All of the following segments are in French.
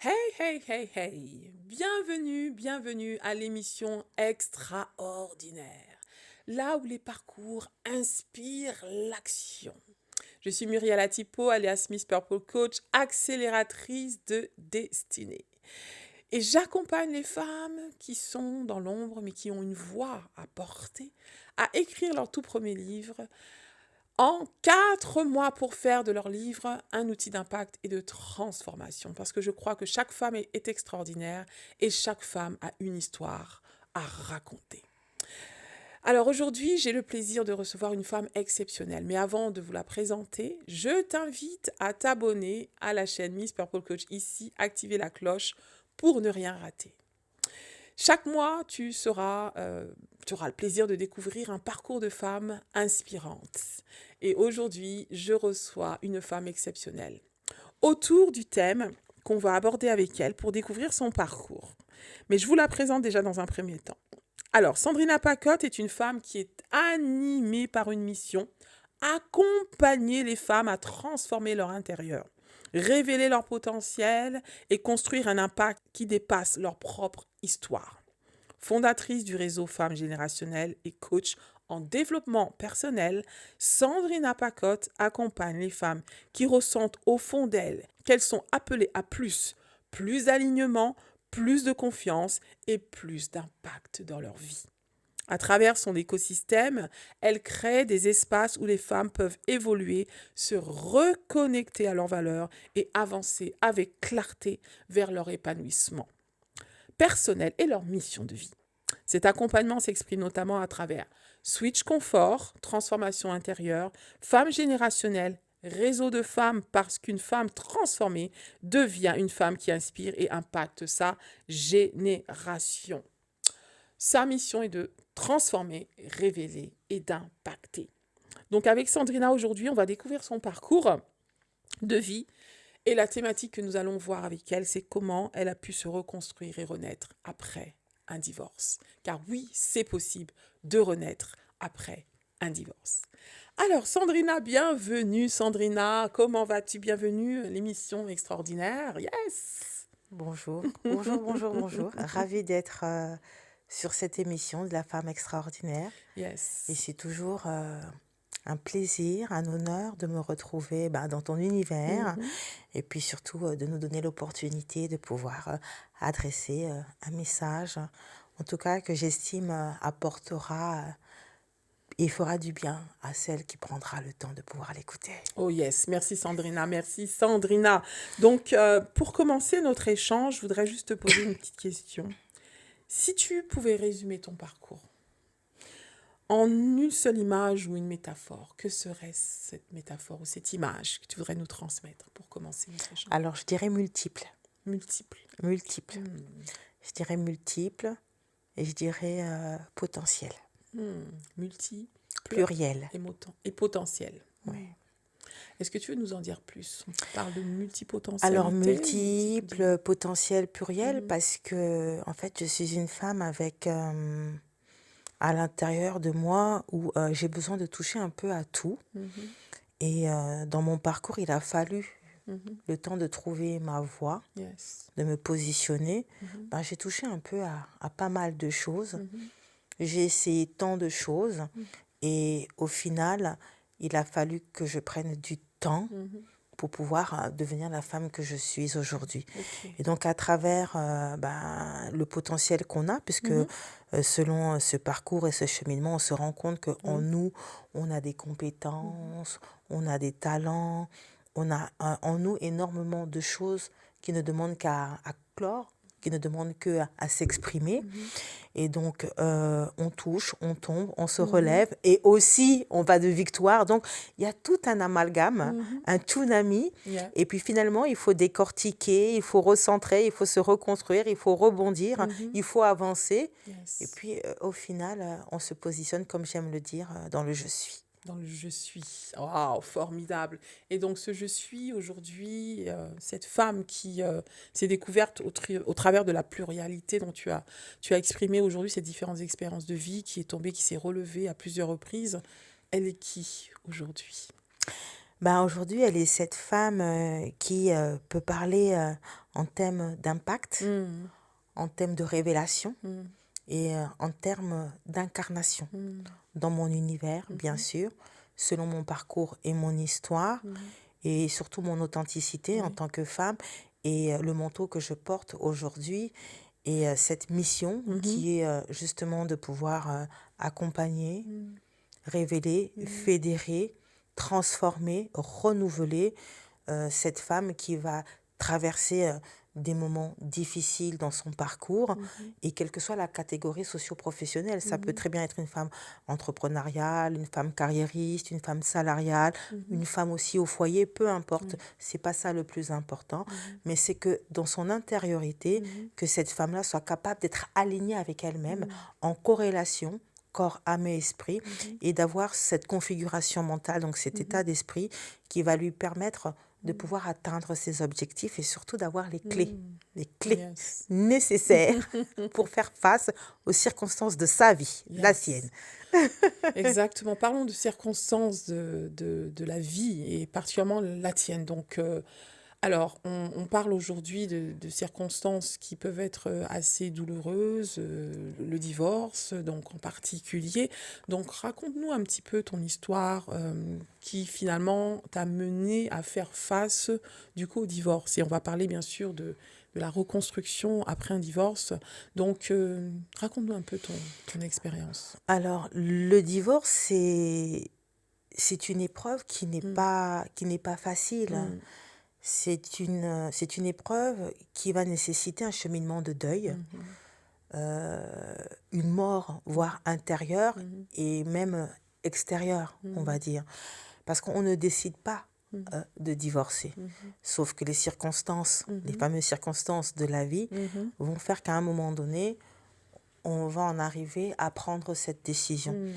Hey, hey, hey, hey! Bienvenue à l'émission extraordinaire, là où les parcours inspirent l'action. Je suis Muriel Atipo, alias Miss Purple Coach, accélératrice de destinée. Et j'accompagne les femmes qui sont dans l'ombre, mais qui ont une voix à porter, à écrire leur tout premier livre, en 4 mois pour faire de leur livre un outil d'impact et de transformation. Parce que je crois que chaque femme est extraordinaire et chaque femme a une histoire à raconter. Alors aujourd'hui, j'ai le plaisir de recevoir une femme exceptionnelle. Mais avant de vous la présenter, je t'invite à t'abonner à la chaîne Miss Purple Coach ici, activer la cloche pour ne rien rater. Chaque mois, tu auras le plaisir de découvrir un parcours de femme inspirante. Et aujourd'hui, je reçois une femme exceptionnelle. Autour du thème qu'on va aborder avec elle pour découvrir son parcours. Mais je vous la présente déjà dans un premier temps. Alors, Sandrina Pacotte est une femme qui est animée par une mission, accompagner les femmes à transformer leur intérieur, révéler leur potentiel et construire un impact qui dépasse leur propre histoire. Fondatrice du réseau Femmes Générationnelles et coach en développement personnel, Sandrina Pacotte accompagne les femmes qui ressentent au fond d'elles qu'elles sont appelées à plus d'alignement, plus de confiance et plus d'impact dans leur vie. À travers son écosystème, elle crée des espaces où les femmes peuvent évoluer, se reconnecter à leurs valeurs et avancer avec clarté vers leur épanouissement personnel et leur mission de vie. Cet accompagnement s'exprime notamment à travers Switch Confort, transformation intérieure, femmes générationnelles, réseau de femmes parce qu'une femme transformée devient une femme qui inspire et impacte sa génération. Sa mission est de transformer, révéler et d'impacter. Donc avec Sandrina aujourd'hui, on va découvrir son parcours de vie et la thématique que nous allons voir avec elle, c'est comment elle a pu se reconstruire et renaître après un divorce. Car oui, c'est possible de renaître après un divorce. Alors Sandrina, bienvenue Sandrina, comment vas-tu? Bienvenue à l'émission extraordinaire. Yes. Bonjour. Ravie d'être sur cette émission de la femme extraordinaire. Et Yes. c'est toujours un plaisir, un honneur de me retrouver dans ton univers et puis surtout de nous donner l'opportunité de pouvoir adresser un message, en tout cas que j'estime apportera et fera du bien à celle qui prendra le temps de pouvoir l'écouter. Oh yes, merci Sandrina, merci Sandrina. Donc pour commencer notre échange, je voudrais juste te poser une petite question. Si tu pouvais résumer ton parcours en une seule image ou une métaphore, que serait cette métaphore ou cette image que tu voudrais nous transmettre pour commencer notre échange? Alors je dirais multiple. Multiple. Je dirais multiple et je dirais potentiel. Multi, Pluriel. et potentiel. Ouais. Est-ce que tu veux nous en dire plus? On parle de multipotentialité. Alors multiple, potentiel, pluriel, parce que en fait je suis une femme avec à l'intérieur de moi où j'ai besoin de toucher un peu à tout. Et dans mon parcours, il a fallu le temps de trouver ma voie, Yes. de me positionner. J'ai touché un peu à pas mal de choses. J'ai essayé tant de choses et au final, il a fallu que je prenne du temps pour pouvoir devenir la femme que je suis aujourd'hui. Ok. Et donc à travers le potentiel qu'on a, puisque selon ce parcours et ce cheminement, on se rend compte qu'en nous, on a des compétences, on a des talents, on a en nous énormément de choses qui ne demandent qu'à clore, qui ne demandent qu'à s'exprimer. Et donc, on touche, on tombe, on se relève et aussi, on va de victoire. Donc, il y a tout un amalgame, un tsunami. Yeah. Et puis finalement, il faut décortiquer, il faut recentrer, il faut se reconstruire, il faut rebondir, il faut avancer. Yes. Et puis, au final, on se positionne, comme j'aime le dire, dans le « je suis ». Dans le je suis. Waouh, formidable. Et donc ce je suis aujourd'hui, cette femme qui s'est découverte au travers de la pluralité dont tu as exprimé aujourd'hui ces différentes expériences de vie, qui est tombée, qui s'est relevée à plusieurs reprises, elle est qui aujourd'hui? Aujourd'hui, elle est cette femme qui peut parler en termes d'impact, Mm. en termes de révélation Mm. et en termes d'incarnation Mm. dans mon univers, bien Mhm. sûr, selon mon parcours et mon histoire, Mhm. et surtout mon authenticité en Oui. tant que femme et le manteau que je porte aujourd'hui et cette mission Mhm. qui est justement de pouvoir accompagner, Mm. révéler, Mhm. fédérer, transformer, renouveler cette femme qui va traverser des moments difficiles dans son parcours Mhm. et quelle que soit la catégorie socio-professionnelle. Ça peut Mhm. très bien être une femme entrepreneuriale, une femme carriériste, une femme salariale, Mhm. une femme aussi au foyer, peu importe. Oui. C'est pas ça le plus important, Mhm. mais c'est que dans son intériorité, Mhm. que cette femme-là soit capable d'être alignée avec elle-même, Mm. en corrélation corps, âme et esprit, Mhm. et d'avoir cette configuration mentale, donc cet Mhm. état d'esprit qui va lui permettre de Mm. pouvoir atteindre ses objectifs et surtout d'avoir Mm. les clés Yes. nécessaires pour faire face aux circonstances de sa vie, la sienne. Yes. Exactement. Parlons de circonstances de la vie et particulièrement la tienne. Donc, alors, on parle aujourd'hui de circonstances qui peuvent être assez douloureuses, le divorce, donc en particulier. Donc, raconte-nous un petit peu ton histoire qui finalement t'a mené à faire face du coup au divorce. Et on va parler bien sûr de la reconstruction après un divorce. Donc, raconte-nous un peu ton expérience. Alors, le divorce, c'est une épreuve Mm, qui n'est pas facile. mm, C'est une épreuve qui va nécessiter un cheminement de deuil, mhm, euh, une mort, voire intérieure mhm, et même extérieure, on va mhm, dire. Parce qu'on ne décide pas mhm, de divorcer. mhm, Sauf que les circonstances, les mhm, fameuses circonstances de la vie, mhm, vont faire qu'à un moment donné, on va en arriver à prendre cette décision. mhm,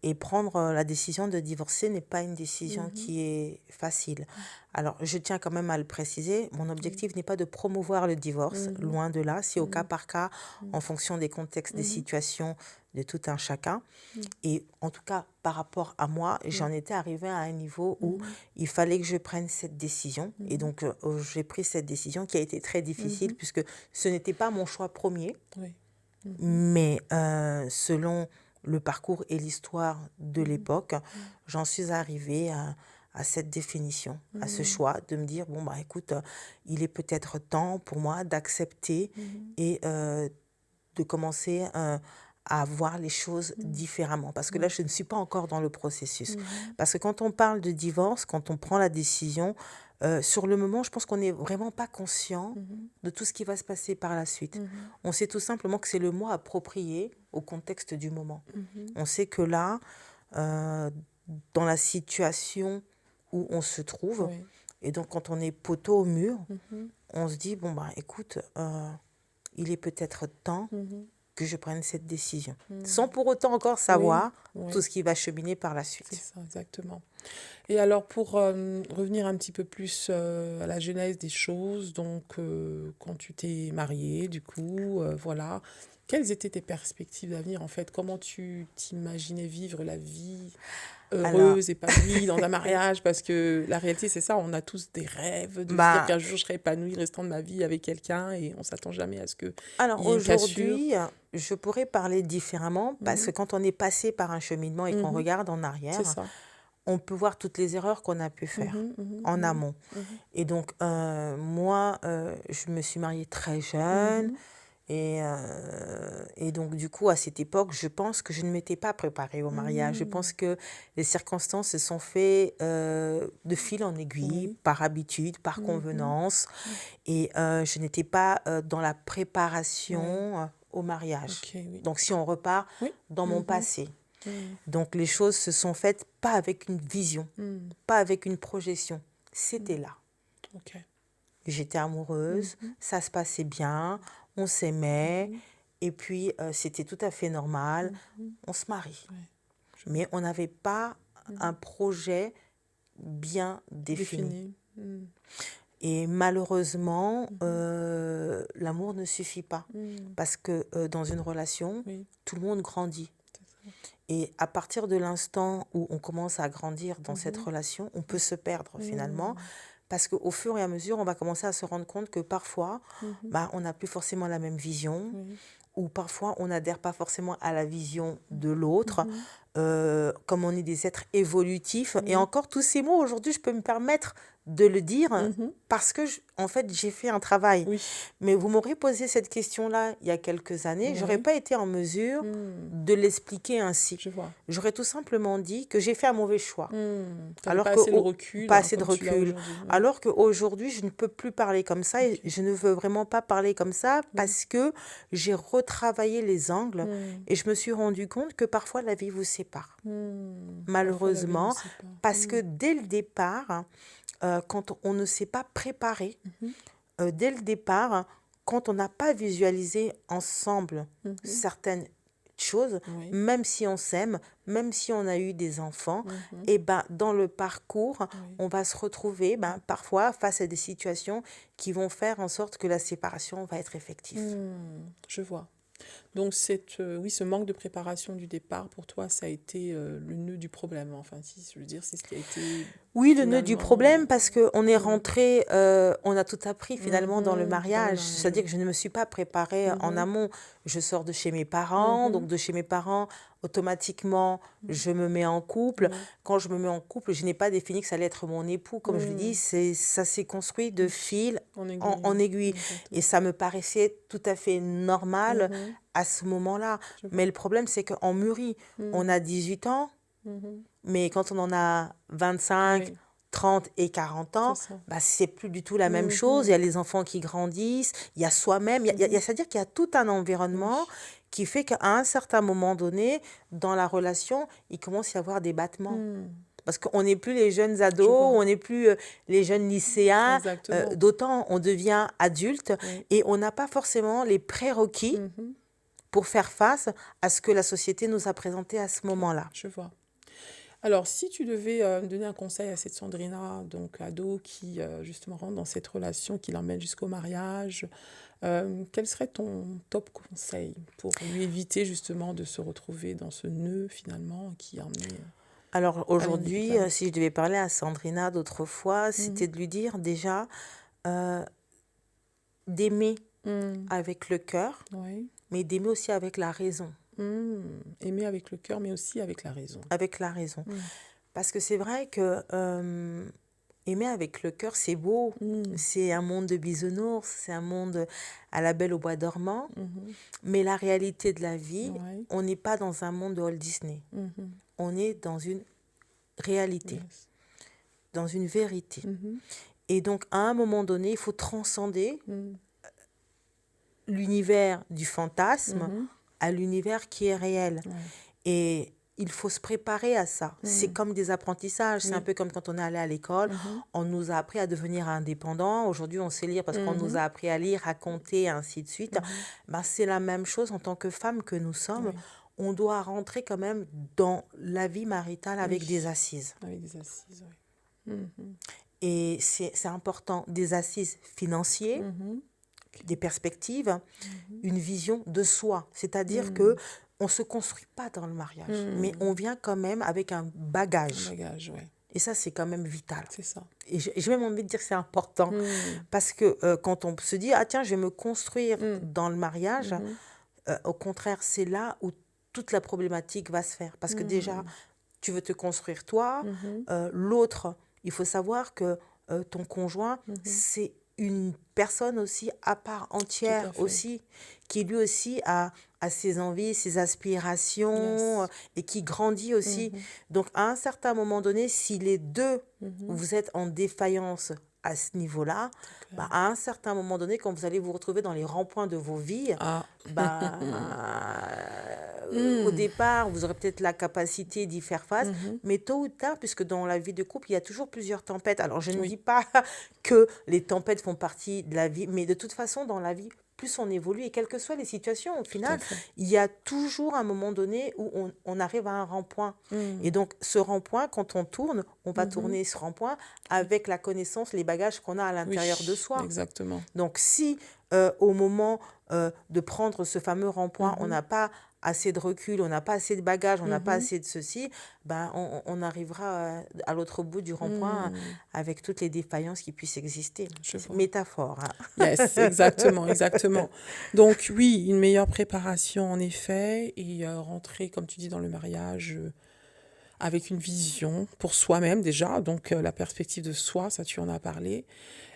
Et prendre la décision de divorcer n'est pas une décision mhm. qui est facile. Alors, je tiens quand même à le préciser, mon Oui. objectif n'est pas de promouvoir le divorce, Mhm, loin de là, c'est au cas mhm, par cas, en mhm, fonction des contextes, des mhm, situations de tout un chacun. mhm, Et en tout cas, par rapport à moi, j'en oui. étais arrivée à un niveau où Mhm, il fallait que je prenne cette décision. Et mhm, donc, j'ai pris cette décision qui a été très difficile mhm, puisque ce n'était pas mon choix premier. oui. Mhm, Mais selon le parcours et l'histoire de mhm, l'époque, j'en suis arrivée à cette définition, à ce mhm, choix de me dire, bon, bah écoute, il est peut-être temps pour moi d'accepter mhm, et de commencer à voir les choses mhm, différemment. Parce que là, oui. je ne suis pas encore dans le processus. Mhm, Parce que quand on parle de divorce, quand on prend la décision, sur le moment, je pense qu'on n'est vraiment pas conscient mhm, de tout ce qui va se passer par la suite. mhm, On sait tout simplement que c'est le mot approprié au contexte du moment. mhm, On sait que là, euh, dans la situation où on se trouve, oui. et donc quand on est poteau au mur, Mhm, on se dit, bon, bah écoute, il est peut-être temps mhm, que je prenne cette décision, sans mhm. pour autant encore Oui, savoir tout oui, ce qui va cheminer par la c'est suite. ça, exactement. Et alors, pour revenir un petit peu plus à la genèse des choses, donc quand tu t'es mariée, du coup, voilà, quelles étaient tes perspectives d'avenir en fait? Comment tu t'imaginais vivre la vie Alors, heureuse, épanouie dans un mariage? Parce que la réalité, c'est ça, on a tous des rêves de se dire bah, qu'un jour je serai épanouie restant de ma vie avec quelqu'un et on s'attend jamais à ce qu'il alors y ait une cassure. aujourd'hui, je pourrais parler différemment parce que Mhm, quand on est passé par un cheminement et qu'on mhm, regarde en c'est arrière, ça. on peut voir toutes les erreurs qu'on a pu faire Mhm, mhm, en mhm, amont. mhm, Et donc, moi, je me suis mariée très jeune. mhm, Et donc, du coup, à cette époque, je pense que je ne m'étais pas préparée au mariage. Je pense mhm. que les circonstances se sont faites de fil en aiguille, Oui. par habitude, par Mhm. convenance. Mhm. Et je n'étais pas dans la Oui, préparation au mariage. ok, oui. Donc, si on repart Oui. dans mon Mhm. passé, Mhm. donc les choses se sont faites pas avec une vision, Mhm. pas avec une projection. C'était Mhm. là. Ok. J'étais amoureuse, Mhm. ça se passait bien, on s'aimait, Mhm. et puis c'était tout à fait normal, Mhm. on se marie. Ouais, je vois. Mais on n'avait pas un Mhm. projet bien défini. Défini. Mhm. Et malheureusement, Mhm. l'amour ne suffit pas. Mhm. Parce que dans une relation, Oui, tout le monde grandit. c'est ça. Et à partir de l'instant où on commence à grandir dans cette Mhm. relation, on peut se perdre finalement Mhm. Parce qu'au fur et à mesure, on va commencer à se rendre compte que parfois, on n'a plus forcément la même vision, Oui. ou parfois on n'adhère pas forcément à la vision de l'autre, comme on est des êtres évolutifs. Et Oui. encore, tous ces mots, aujourd'hui, je peux me permettre de le dire parce que, en fait, j'ai fait un travail. Oui. Mais vous m'auriez posé cette question-là il y a quelques années, j'aurais Oui. pas été en mesure de l'expliquer ainsi. Je vois. J'aurais tout simplement dit que j'ai fait un mauvais choix. T'avais Alors pas que assez de recul, pas assez de comme tu l'as recul. aujourd'hui. Oui. Alors qu'aujourd'hui, je ne peux plus parler comme ça et je ne veux vraiment pas parler comme ça parce que j'ai retravaillé les angles et je me suis rendu compte que parfois la vie vous sépare. Malheureusement, Parfois, la vie ne sait pas. parce que dès le départ, quand on ne s'est pas préparé, dès le départ, quand on n'a pas visualisé ensemble certaines choses, Oui. même si on s'aime, même si on a eu des enfants, et ben dans le parcours, on va se retrouver parfois face à des situations qui vont faire en sorte que la séparation va être effective. Je vois. Donc, oui, ce manque de préparation du départ, pour toi, ça a été le nœud du problème. Enfin, si je veux dire, c'est ce qui a été Oui, le nœud du finalement... problème, parce qu'on est rentré, on a tout appris finalement dans le dans le mariage. mariage, C'est-à-dire que je ne me suis pas préparée en amont. Je sors de chez mes parents, donc de chez mes parents, automatiquement, je me mets en couple. Quand je me mets en couple, je n'ai pas défini que ça allait être mon époux. Comme je l'ai dit, ça s'est construit de fil En aiguille. en aiguille. Exactement. Et ça me paraissait tout à fait normal à ce moment-là. Mais le problème, c'est qu'on mûrit. On a 18 ans, mais quand on en a 25, Oui. 30 et 40 ans, C'est ça. c'est plus du tout la même chose. Il y a les enfants qui grandissent, il y a soi-même, c'est-à-dire qu'il y a tout un environnement qui fait qu'à un certain moment donné, dans la relation, il commence à y avoir des battements. Parce qu'on n'est plus les jeunes ados, on n'est plus les jeunes lycéens, Exactement. d'autant on devient adulte et on n'a pas forcément les prérequis pour faire face à ce que la société nous a présenté à ce moment-là. Je vois. Alors, si tu devais donner un conseil à cette Sandrina, donc ado, qui justement rentre dans cette relation, qui l'emmène jusqu'au mariage, quel serait ton top conseil pour lui éviter justement de se retrouver dans ce nœud finalement qui a emmené... Alors aujourd'hui, inévitable. si je devais parler à Sandrina d'autrefois, c'était de lui dire déjà d'aimer avec le cœur, Oui. mais d'aimer aussi avec la raison. Aimer avec le cœur, mais aussi avec la raison. Avec la raison. Parce que c'est vrai que aimer avec le cœur, c'est beau. C'est un monde de bisounours, c'est un monde à la belle au bois dormant. Mais la réalité de la vie, Oui. on n'est pas dans un monde de Walt Disney. On est dans une réalité, Yes. dans une vérité. Et donc, à un moment donné, il faut transcender l'univers du fantasme à l'univers qui est réel. Et il faut se préparer à ça. C'est comme des apprentissages. C'est un peu comme quand on est allé à l'école. On nous a appris à devenir indépendants. Aujourd'hui, on sait lire parce qu'on nous a appris à lire, à compter, et ainsi de suite. C'est la même chose en tant que femme que nous sommes. On doit rentrer quand même dans la vie maritale avec des assises. Avec des assises, oui. Et c'est important. Des assises financières, des perspectives, une vision de soi. C'est-à-dire que on ne se construit pas dans le mariage, mais on vient quand même avec un bagage. Un bagage, oui. Et ça, c'est quand même vital. C'est ça. Et j'ai même envie de dire que c'est important. Parce que quand on se dit, ah tiens, je vais me construire dans le mariage, au contraire, c'est là où toute la problématique va se faire. Parce que déjà, tu veux te construire toi, l'autre, il faut savoir que ton conjoint, c'est une personne aussi à part entière aussi, qui lui aussi a ses envies, ses aspirations et qui grandit aussi. Donc, à un certain moment donné, si les deux, vous êtes en défaillance à ce niveau-là, à un certain moment donné, quand vous allez vous retrouver dans les ronds-points de vos vies, au départ, vous aurez peut-être la capacité d'y faire face, mais tôt ou tard, puisque dans la vie de couple, il y a toujours plusieurs tempêtes. Alors, je ne dis pas que les tempêtes font partie de la vie, mais de toute façon, dans la vie, plus on évolue, et quelles que soient les situations, au Tout à final, fait. il y a toujours un moment donné où on arrive à un rond-point. Et donc, ce rond-point, quand on tourne, on va tourner ce rond-point avec la connaissance, les bagages qu'on a à l'intérieur de Oui, soi. exactement. Donc, si au moment de prendre ce fameux rond-point, on n'a pas assez de recul, on n'a pas assez de bagages, on n'a pas assez de ceci, ben, on arrivera à l'autre bout du rond-point avec toutes les défaillances qui puissent exister. Je C'est vois. métaphore, hein. Yes, exactement, exactement. Donc oui, une meilleure préparation en effet, et rentrer, comme tu dis, dans le mariage avec une vision pour soi-même déjà, donc la perspective de soi, ça tu en as parlé.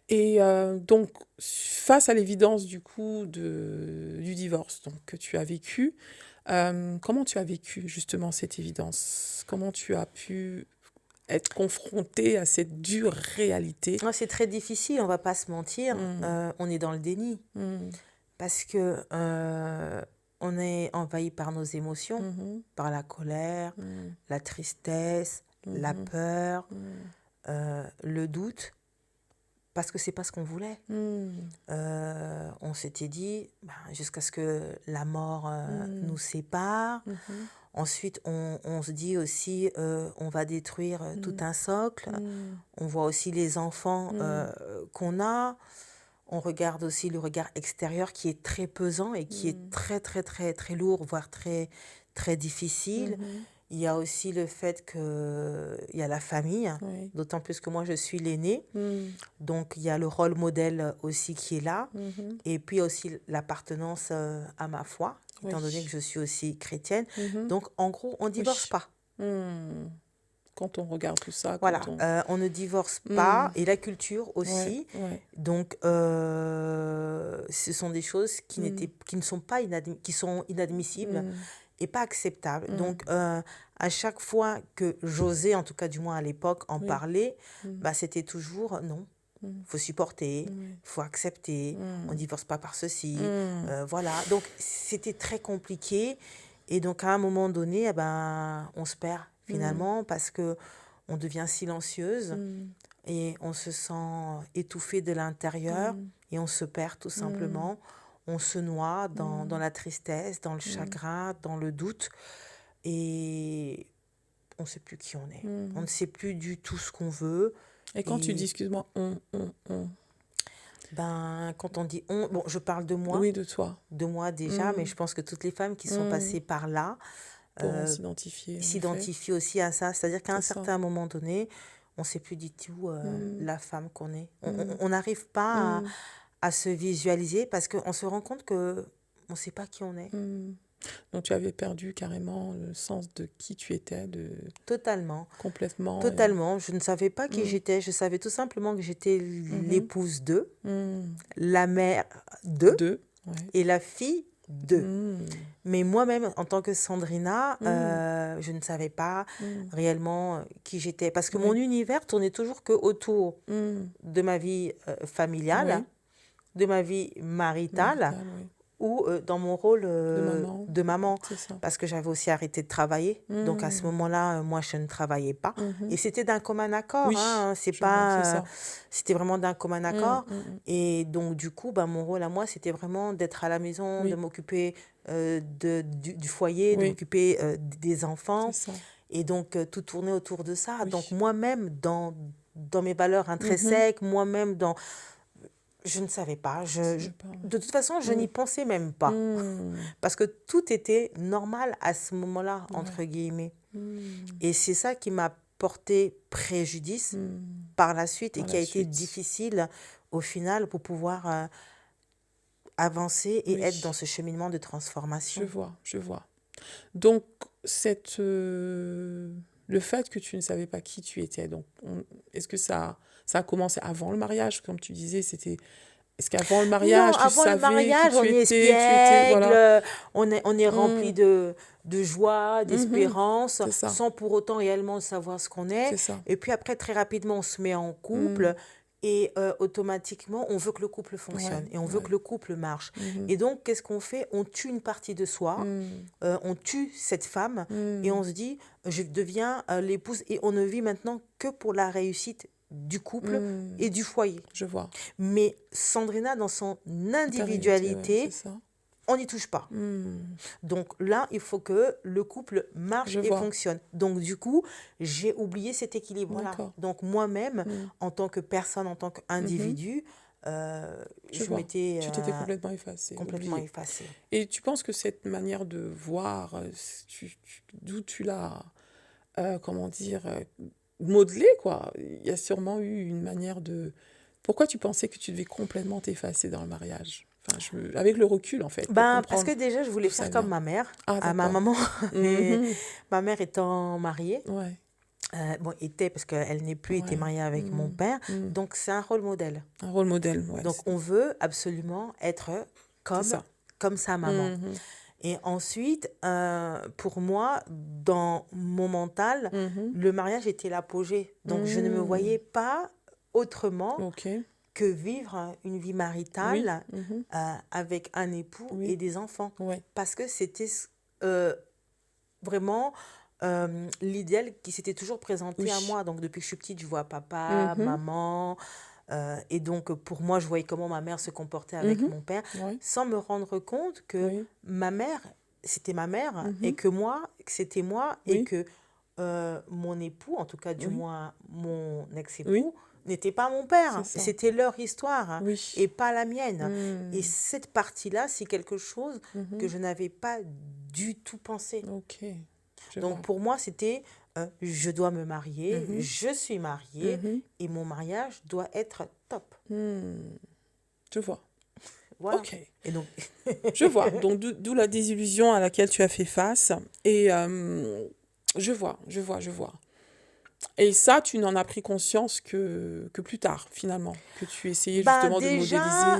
Et donc, face à l'évidence du coup du divorce donc, que tu as vécu, comment tu as vécu justement cette évidence? Comment tu as pu être confronté à cette dure réalité? C'est très difficile, on va pas se mentir. Mm, On est dans le déni mm, parce que on est envahi par nos émotions, mhm, par la colère, mm, la tristesse, la mhm, peur, mm, le doute, parce que c'est pas ce qu'on voulait. mm, On s'était dit, ben, jusqu'à ce que la mort nous mm, sépare. mhm, Ensuite, on se dit aussi, on va détruire tout mm, un socle. mm, On voit aussi les enfants mm, qu'on a. On regarde aussi le regard extérieur qui est très pesant et qui est mm, très, très, très, très lourd, voire très, très difficile. mhm, Il y a aussi le fait qu'il y a la famille, oui, d'autant plus que moi, je suis l'aînée. mm, Donc, il y a le rôle modèle aussi qui est là. mhm, Et puis aussi l'appartenance à ma foi, étant donné que oui, je suis aussi chrétienne. mhm, Donc, en gros, on ne divorce oui. pas. Mm. Quand on regarde tout ça, quand Voilà, on... on ne divorce pas, Mm, et la culture ouais, aussi. ouais. Donc, ce sont des choses Mm, qui ne sont pas qui sont inadmissibles mm, et pas acceptables. mm, Donc, à chaque fois que j'osais, en tout cas du moins à l'époque, en oui, parler, mm, bah, c'était toujours non. mm, Faut supporter, oui, faut accepter, on ne mm, divorce pas par ceci, mm, voilà. Donc, c'était très compliqué. Et donc, à un moment donné, eh ben, on se perd mm, finalement parce que on devient silencieuse mm, et on se sent étouffé de l'intérieur mm, et on se perd tout mm, simplement. On se noie dans mm, la tristesse, dans le mm, chagrin, dans le doute, et on ne sait plus qui on est. On mm. ne sait plus du tout ce qu'on veut. Et quand tu dis, Et excuse-moi, ben, quand on dit on, bon, je parle oui, de toi, de moi déjà, mais mm, je pense que toutes les femmes qui sont mm, passées par là pourront euh, s'identifier, en effet, s'identifient aussi à ça. C'est-à-dire qu'à un c'est ça. certain moment donné, on ne sait plus du tout Mm, la femme qu'on est. mm, On n'arrive pas mm, à se visualiser parce qu'on se rend compte que on ne sait pas qui on est. mm. Donc tu avais perdu carrément le sens de qui tu étais, de Totalement. complètement. Totalement. Je ne savais pas qui Mm, j'étais. Je savais tout simplement que j'étais mhm, l'épouse d'eux, mm. la mère d'eux Deux, ouais. et la fille d'eux. Mm, Mais moi-même, en tant que Sandrina, mm, je ne savais pas mm. réellement qui j'étais. Parce que mon Oui. univers tournait toujours que autour Mm. de ma vie familiale, Oui. de ma vie maritale, Marital, oui. ou dans mon rôle De maman, de maman. c'est ça. Parce que j'avais aussi arrêté de travailler. Donc à ce Mm, moment-là, moi, je ne travaillais pas. mhm. Et c'était d'un commun accord, Oui, hein, c'est je vois, c'est pas, ça. c'était vraiment d'un commun Mm, accord. mm, mm. Et donc, du coup, bah, mon rôle à moi, c'était vraiment d'être à la maison, de Oui, m'occuper du foyer, de oui, m'occuper des c'est enfants. ça. Et donc, tout tournait autour de ça. Donc, Oui. moi-même, dans mes valeurs Mhm. intrinsèques, moi-même, je ne savais pas. Ça va pas, ouais. De toute façon, je Mm, n'y pensais même pas. mm. Parce que tout était normal à ce moment-là, entre Ouais. guillemets. Mm, Et c'est ça qui m'a porté préjudice mm. par la suite et Par qui a la été suite. difficile au final pour pouvoir avancer et être dans Oui, ce cheminement de je transformation. vois, je vois. Donc, le fait que tu ne savais pas qui tu étais, donc, est-ce que ça a commencé avant le mariage, comme tu disais, c'était... Est-ce qu'avant le Non, mariage, tu avant le savais qui mariage, on est tu étais, espiègle, voilà. on est rempli Mm, de joie, mhm. d'espérance, C'est ça, sans pour autant réellement savoir ce qu'on est. c'est ça. Et puis après, très rapidement, on se met en Mm, couple et automatiquement, on veut que le couple ouais, fonctionne et on veut que ouais. le couple marche. Mhm. Et donc, qu'est-ce qu'on fait? On tue une partie de soi, Mm, on tue cette femme et mm, on se dit, je deviens l'épouse et on ne vit maintenant que pour la réussite du couple Hmm, et du foyer. je vois. Mais Sandrina, dans son Intériorité, ouais, individualité, c'est ça. on n'y touche pas. Hmm, Donc là, il faut que le couple marche je et vois. fonctionne. Donc du coup, j'ai oublié cet équilibre-là. D'accord. Donc moi-même, Hmm, en tant que personne, en tant mhm, qu'individu, je je vois. m'étais Tu t'étais complètement effacée, complètement oubliée. effacée. Et tu penses que cette manière de voir, d'où tu l'as, comment dire, modelée, quoi? Il y a sûrement eu une manière de... Pourquoi tu pensais que tu devais complètement t'effacer dans le mariage? Enfin, avec le recul, en fait, pour Ben, parce comprendre que déjà, je voulais d'où ça faire comme vient. ma mère, Ah, à ma d'accord. maman. Et Mhm. ma mère étant mariée, Ouais, bon, était, parce qu'elle n'est plus, était ouais. mariée avec mon Mm, père. mm. Donc, c'est un rôle modèle. Un rôle modèle, ouais, Donc, on veut absolument être c'est comme, ça. comme sa maman. Mhm, Et ensuite, pour moi, dans mon mental, mhm, le mariage était l'apogée. Donc, je ne me mm. voyais pas autrement Ok, que vivre une vie oui, maritale mhm, avec un époux et oui, des enfants. ouais. Parce que c'était euh, vraiment l'idéal qui s'était toujours présenté à Oui. moi. Donc, depuis que je suis petite, je vois papa, Mhm, maman. Et donc, pour moi, je voyais comment ma mère se comportait avec mhm, mon père, ouais, sans me rendre compte que oui, ma mère, c'était ma mère, et mhm, que moi, c'était moi, et oui, que mon époux, en tout cas, du oui, moins mon oui, ex-époux, n'était pas mon c'est père. ça. C'était leur histoire, hein, Oui. et pas la mienne. Et Mm, cette partie-là, c'est quelque chose que mhm, je n'avais pas du tout pensé. ok, je Donc vois. pour moi, c'était je dois me marier, Mhm, je suis mariée mhm, et mon mariage doit être top. mm, je vois. Voilà. Ok, Et donc, je vois. Donc, d'où la désillusion à laquelle tu as fait face. Et je vois, je vois, je vois. Et ça, tu n'en as pris conscience que plus tard, finalement, que tu essayais bah justement de déjà, modéliser.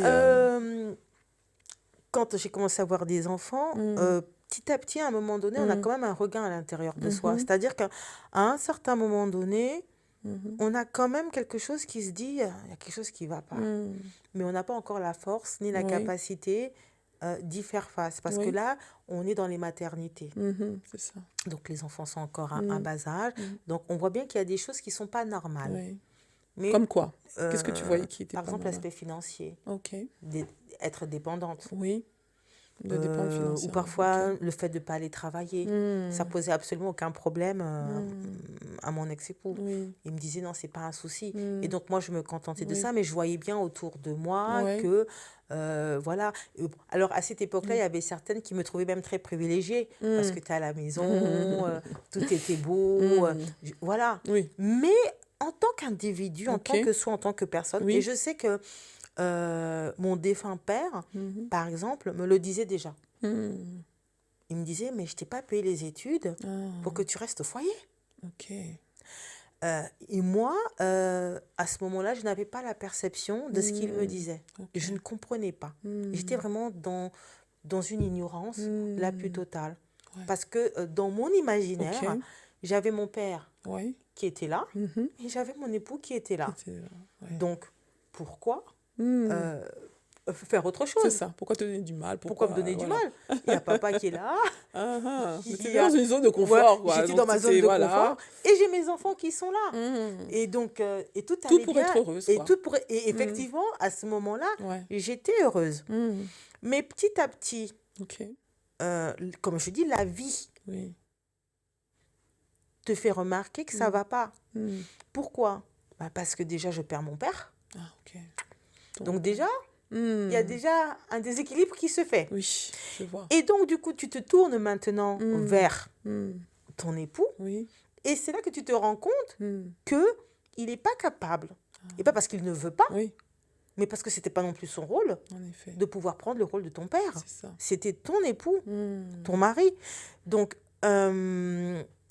quand j'ai commencé à avoir des enfants, Mm, petit à petit, à un moment donné, on a mm, quand même un regain à l'intérieur de soi. mhm, C'est-à-dire qu'à un certain moment donné, mhm, on a quand même quelque chose qui se dit, il y a quelque chose qui ne va pas. mm, Mais on n'a pas encore la force ni la oui, capacité d'y faire face. Parce que oui, là, on est dans les maternités. mhm, c'est ça. Donc les enfants sont encore à un Mm, bas âge. mm, Donc on voit bien qu'il y a des choses qui ne sont pas normales. oui. Mais Comme quoi? Qu'est-ce que tu voyais qui n'était par pas exemple, normal? l'aspect financier, Ok, être dépendante. oui, de dépendre Ou financièrement. Ok. parfois le fait de ne pas aller travailler. Ça Mm, posait absolument aucun problème mm, à mon ex-époux. oui, Il me disait non, c'est pas un souci. Et mm, donc moi, je me contentais de oui, ça, mais je voyais bien autour de moi ouais, que, voilà. Alors à cette époque-là, il mm, y avait certaines qui me trouvaient même très privilégiée parce mm, que tu es à la maison, mm, tout était beau, mm, voilà. oui, Mais en tant qu'individu, en ok, tant que soi, en tant que personne, et oui, je sais que mon défunt père, mhm, par exemple, me le disait déjà. mm, Il me disait, mais je t'ai pas payé les études pour que ah, tu restes au foyer. ok, Et moi, à ce moment-là, je n'avais pas la perception de ce qu'il me mm, disait. ok, Je ne comprenais pas. J'étais mm, vraiment dans une ignorance la plus mm, totale. ouais, Parce que dans mon ok, imaginaire, j'avais mon père ouais, qui était là mhm, et j'avais mon époux qui était qui là. était là, ouais. Donc, pourquoi Mm, euh, faire autre c'est chose? ça, pourquoi te donner du mal, Pourquoi me pourquoi, donner du voilà. mal? Il y a papa qui est là. Ah, ah, mais Il t'étais y dans a... une zone de Ouais, confort, quoi, j'étais donc dans ma zone c'était, de confort voilà, et j'ai mes enfants qui sont là. mm, Et donc, et tout tout allait pour bien. être heureuse, Et, quoi. tout pour... et Mm, effectivement, à ce moment-là, ouais, j'étais heureuse. mm, Mais petit à petit, ok, comme je dis, la vie oui, te fait remarquer que ça ne mm, va pas. mm, Pourquoi? Bah, parce que déjà, je perds mon père. ah, ok, Donc donc, déjà, il y a mm, déjà un déséquilibre qui se fait. oui, je vois. Et donc, du coup, tu te tournes maintenant Mm, vers mm, ton époux. oui, Et c'est là que tu te rends compte mm, qu'il n'est pas capable. Et pas parce qu'il ne veut pas, oui, mais parce que ce n'était pas non plus son rôle en effet, de pouvoir prendre le rôle de ton père. c'est ça. C'était ton époux, Mm, ton mari. Donc,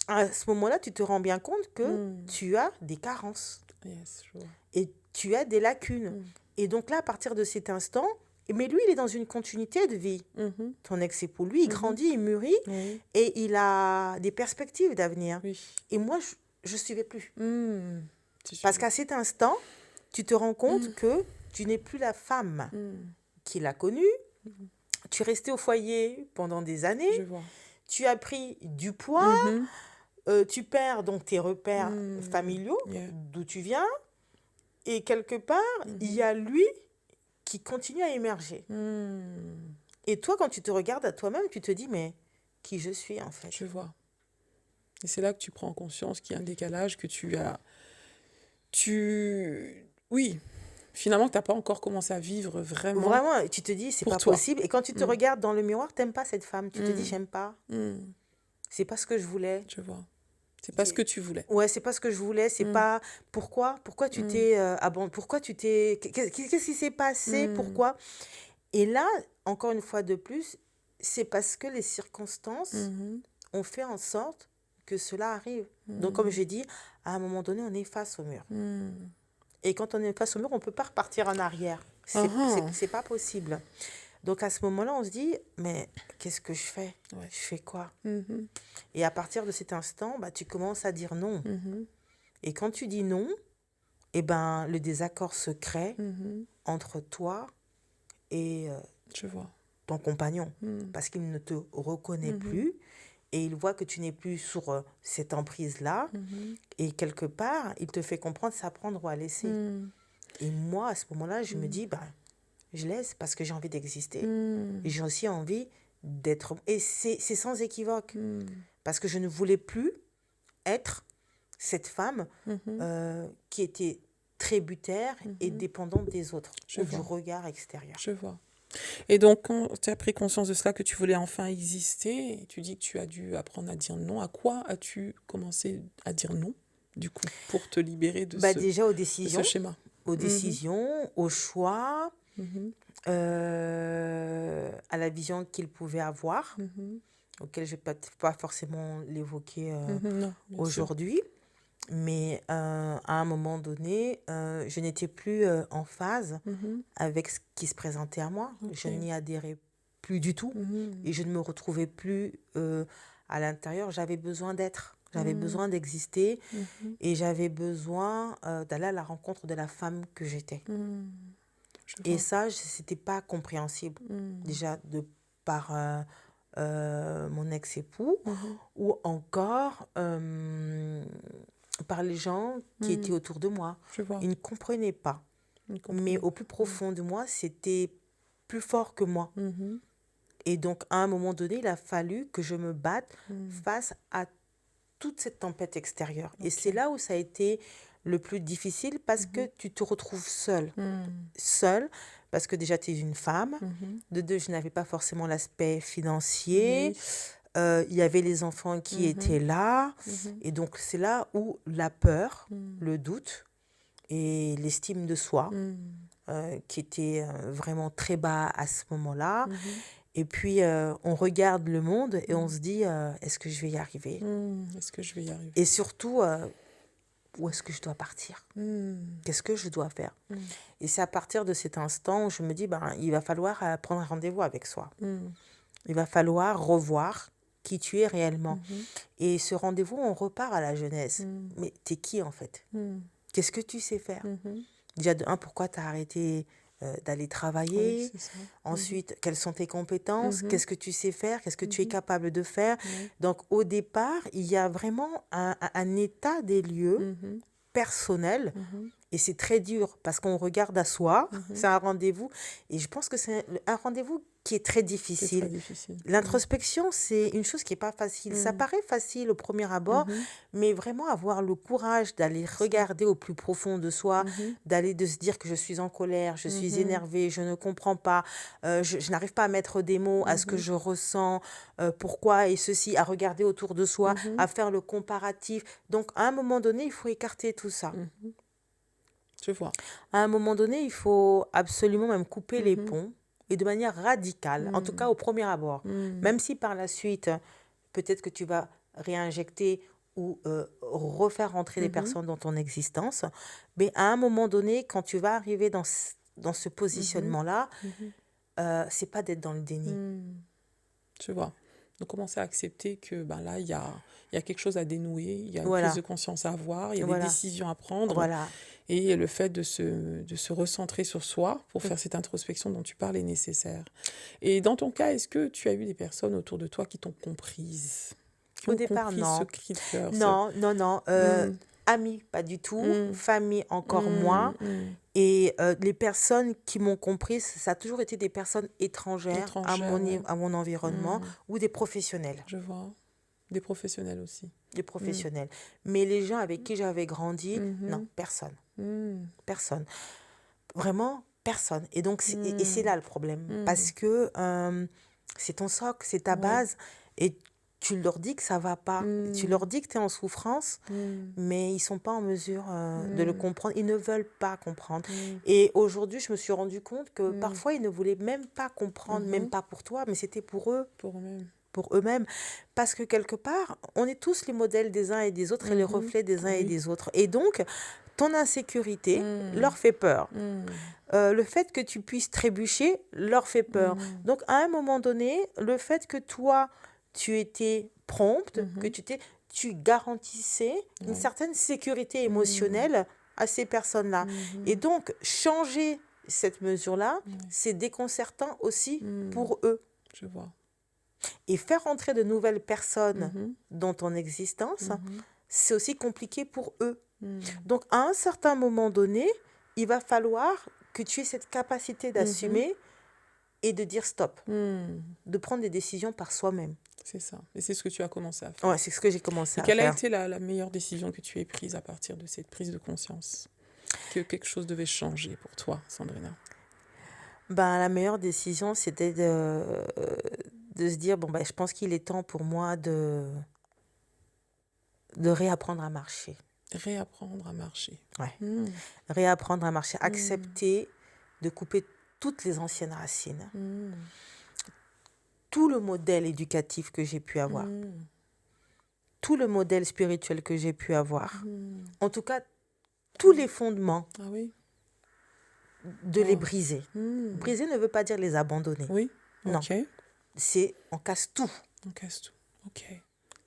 à ce moment-là, tu te rends bien compte que mm, tu as des carences yes, je vois. et tu as des lacunes. Mm, Et donc là, à partir de cet instant, mais lui, il est dans une continuité de vie. mhm, Ton ex-époux, lui, il grandit, il mûrit oui, et il a des perspectives d'avenir. oui, Et moi, je ne suivais plus. mm, Parce qu'à cet instant, tu te rends compte Mm. que tu n'es plus la femme mm, qu'il a connue. Tu es resté au foyer pendant des années. je vois. Tu as pris du poids. Mhm, Tu perds donc tes repères mm, familiaux, yeah, d'où tu viens. Et quelque part, il y a lui qui continue à émerger. Et toi, quand tu te regardes à toi-même, tu te dis, mais qui je suis en fait? Je vois. Et c'est là que tu prends conscience qu'il y a un décalage, que tu as... Oui, finalement, tu n'as pas encore commencé à vivre vraiment Vraiment, tu te dis, c'est pour pas toi. possible. Et quand tu te regardes dans le miroir, t'aimes pas cette femme. Tu te dis, j'aime pas. Hmm, C'est pas ce que je voulais. je vois. C'est pas ce que tu voulais. Ouais, c'est pas ce que je voulais. C'est pas pourquoi tu t'es pourquoi tu t'es qu'est-ce qui s'est passé? Pourquoi? Et là, encore une fois de plus, c'est parce que les circonstances ont fait en sorte que cela arrive. Donc, comme j'ai dit, à un moment donné, on est face au mur. Et quand on est face au mur, on ne peut pas repartir en arrière. C'est pas possible. Donc, à ce moment-là, on se dit, mais qu'est-ce que je fais? Ouais. Je fais quoi? Et à partir de cet instant, bah, tu commences à dire non. Et quand tu dis non, eh ben, le désaccord se crée entre toi et Je vois. ton compagnon. Parce qu'il ne te reconnaît plus et il voit que tu n'es plus sur cette emprise-là. Et quelque part, il te fait comprendre ça à prendre ou à laisser. Et moi, à ce moment-là, je me dis, bah, je laisse parce que j'ai envie d'exister. Et j'ai aussi envie d'être... Et c'est sans équivoque. Parce que je ne voulais plus être cette femme qui était tributaire et dépendante des autres, ou du regard extérieur. Je vois. Et donc, quand tu as pris conscience de cela, que tu voulais enfin exister, tu dis que tu as dû apprendre à dire non. À quoi as-tu commencé à dire non, du coup, pour te libérer de, Déjà aux de décisions, ce schéma? aux décisions, aux choix, à la vision qu'il pouvait avoir, auquel je ne vais pas forcément l'évoquer Non, bien sûr. aujourd'hui. Mais à un moment donné, je n'étais plus en phase avec ce qui se présentait à moi. Ok. Je n'y adhérais plus du tout et je ne me retrouvais plus à l'intérieur. J'avais besoin d'être, j'avais besoin d'exister et j'avais besoin d'aller à la rencontre de la femme que j'étais. Je Et vois. ça, c'était pas compréhensible. Déjà de par mon ex-époux ou encore par les gens qui étaient autour de moi. Je vois. Ils ne comprenaient pas. Ils comprennent. Mais au plus profond de moi, c'était plus fort que moi. Et donc, à un moment donné, il a fallu que je me batte face à toute cette tempête extérieure. Et c'est là où ça a été le plus difficile parce que tu te retrouves seule. Seule, parce que déjà, tu es une femme. De deux, je n'avais pas forcément l'aspect financier. Il y avait les enfants qui étaient là. Et donc, c'est là où la peur, le doute et l'estime de soi, qui était vraiment très bas à ce moment-là. Et puis, on regarde le monde et on se dit, est-ce que je vais y arriver? Est-ce que je vais y arriver? Et surtout, où est-ce que je dois partir? Qu'est-ce que je dois faire? Et c'est à partir de cet instant où je me dis, ben, il va falloir prendre un rendez-vous avec soi. Il va falloir revoir qui tu es réellement. Et ce rendez-vous, on repart à la jeunesse. Mais t'es qui en fait? Qu'est-ce que tu sais faire? Déjà, de un, pourquoi tu as arrêté d'aller travailler? Oui, c'est ça. Ensuite, quelles sont tes compétences? Qu'est-ce que tu sais faire? Qu'est-ce que tu es capable de faire? Donc, au départ, il y a vraiment un état des lieux personnel. Et c'est très dur parce qu'on regarde à soi. C'est un rendez-vous. Et je pense que c'est un rendez-vous qui est très C'est difficile. très difficile. L'introspection, c'est une chose qui n'est pas facile. Ça paraît facile au premier abord, mais vraiment avoir le courage d'aller regarder au plus profond de soi, d'aller de se dire que je suis en colère, je suis énervée, je ne comprends pas, je n'arrive pas à mettre des mots à ce que je ressens, pourquoi et ceci, à regarder autour de soi, à faire le comparatif. Donc, à un moment donné, il faut écarter tout ça. Je vois. À un moment donné, il faut absolument même couper les ponts et de manière radicale, en tout cas au premier abord. Même si par la suite, peut-être que tu vas réinjecter ou refaire rentrer des personnes dans ton existence, mais à un moment donné, quand tu vas arriver dans ce positionnement-là, c'est pas d'être dans le déni. Je vois. Donc, commencer à accepter que ben là, il y a quelque chose à dénouer, il y a une Voilà. prise de conscience à avoir, il y a Voilà. des décisions à prendre. Voilà. Et le fait de se recentrer sur soi pour faire cette introspection dont tu parles est nécessaire. Et dans ton cas, est-ce que tu as eu des personnes autour de toi qui t'ont comprise? Qui Au ont départ, compris non. ce cri de cœur? Non. Amis, pas du tout. Mm. Famille, encore moins. Mm. Et les personnes qui m'ont comprise, ça a toujours été des personnes étrangères Étrangère, ouais. à mon environnement Mm. ou des professionnels. Je vois. Des professionnels aussi. Des Mm. professionnels. Mais les gens avec qui j'avais grandi, non, Mhm. personne. Mm. Personne. Vraiment, personne. Et donc, et c'est Mm. là le problème. Mm. Parce que c'est ton socle, c'est ta Ouais. base. Et tu leur dis que ça va pas. Tu leur Mm. dis que tu es en souffrance, Mm. mais ils sont pas en mesure de le Mm. comprendre. Ils ne veulent pas comprendre. Mm. Et aujourd'hui, je me suis rendu compte que Mm. parfois, ils ne voulaient même pas comprendre, même Mhm. pas pour toi, mais c'était pour eux, Pour eux-mêmes. pour eux-mêmes. Parce que quelque part, on est tous les modèles des uns et des autres et les Mhm. reflets des uns et Oui. des autres. Et donc, ton insécurité Mm. leur fait peur. Mm. Le fait que tu puisses trébucher leur fait peur. Mm. Donc, à un moment donné, le fait que toi, tu étais prompte, que Mhm. tu garantissais une Ouais. certaine sécurité Mm. émotionnelle à ces personnes-là. Et Mhm. donc, changer cette mesure-là, Ouais. c'est déconcertant aussi Mm. pour eux. Je vois. Et faire entrer de nouvelles personnes Mhm. dans ton existence, Mhm. c'est aussi compliqué pour eux. Mm. Donc, à un certain moment donné, il va falloir que tu aies cette capacité Mhm. d'assumer et de dire stop, Mm. de prendre des décisions par soi-même. C'est ça. Et c'est ce que tu as commencé à faire. Ouais, c'est ce que j'ai commencé Et à quelle a faire. été la meilleure décision que tu aies prise à partir de cette prise de conscience? Que quelque chose devait changer pour toi, Sandrina? Ben, la meilleure décision, c'était de se dire, bon, ben, je pense qu'il est temps pour moi de réapprendre à marcher. Réapprendre à marcher. Ouais. Mm. Réapprendre à marcher, Mm. accepter de couper toutes les anciennes racines. Mm. Tout le modèle éducatif que j'ai pu avoir, Mm. tout le modèle spirituel que j'ai pu avoir, Mm. en tout cas, tous les fondements, Ah oui? de les Wow. briser. Mm. Briser ne veut pas dire les abandonner. Oui? Non, Ok. c'est on casse tout. On casse tout. Ok.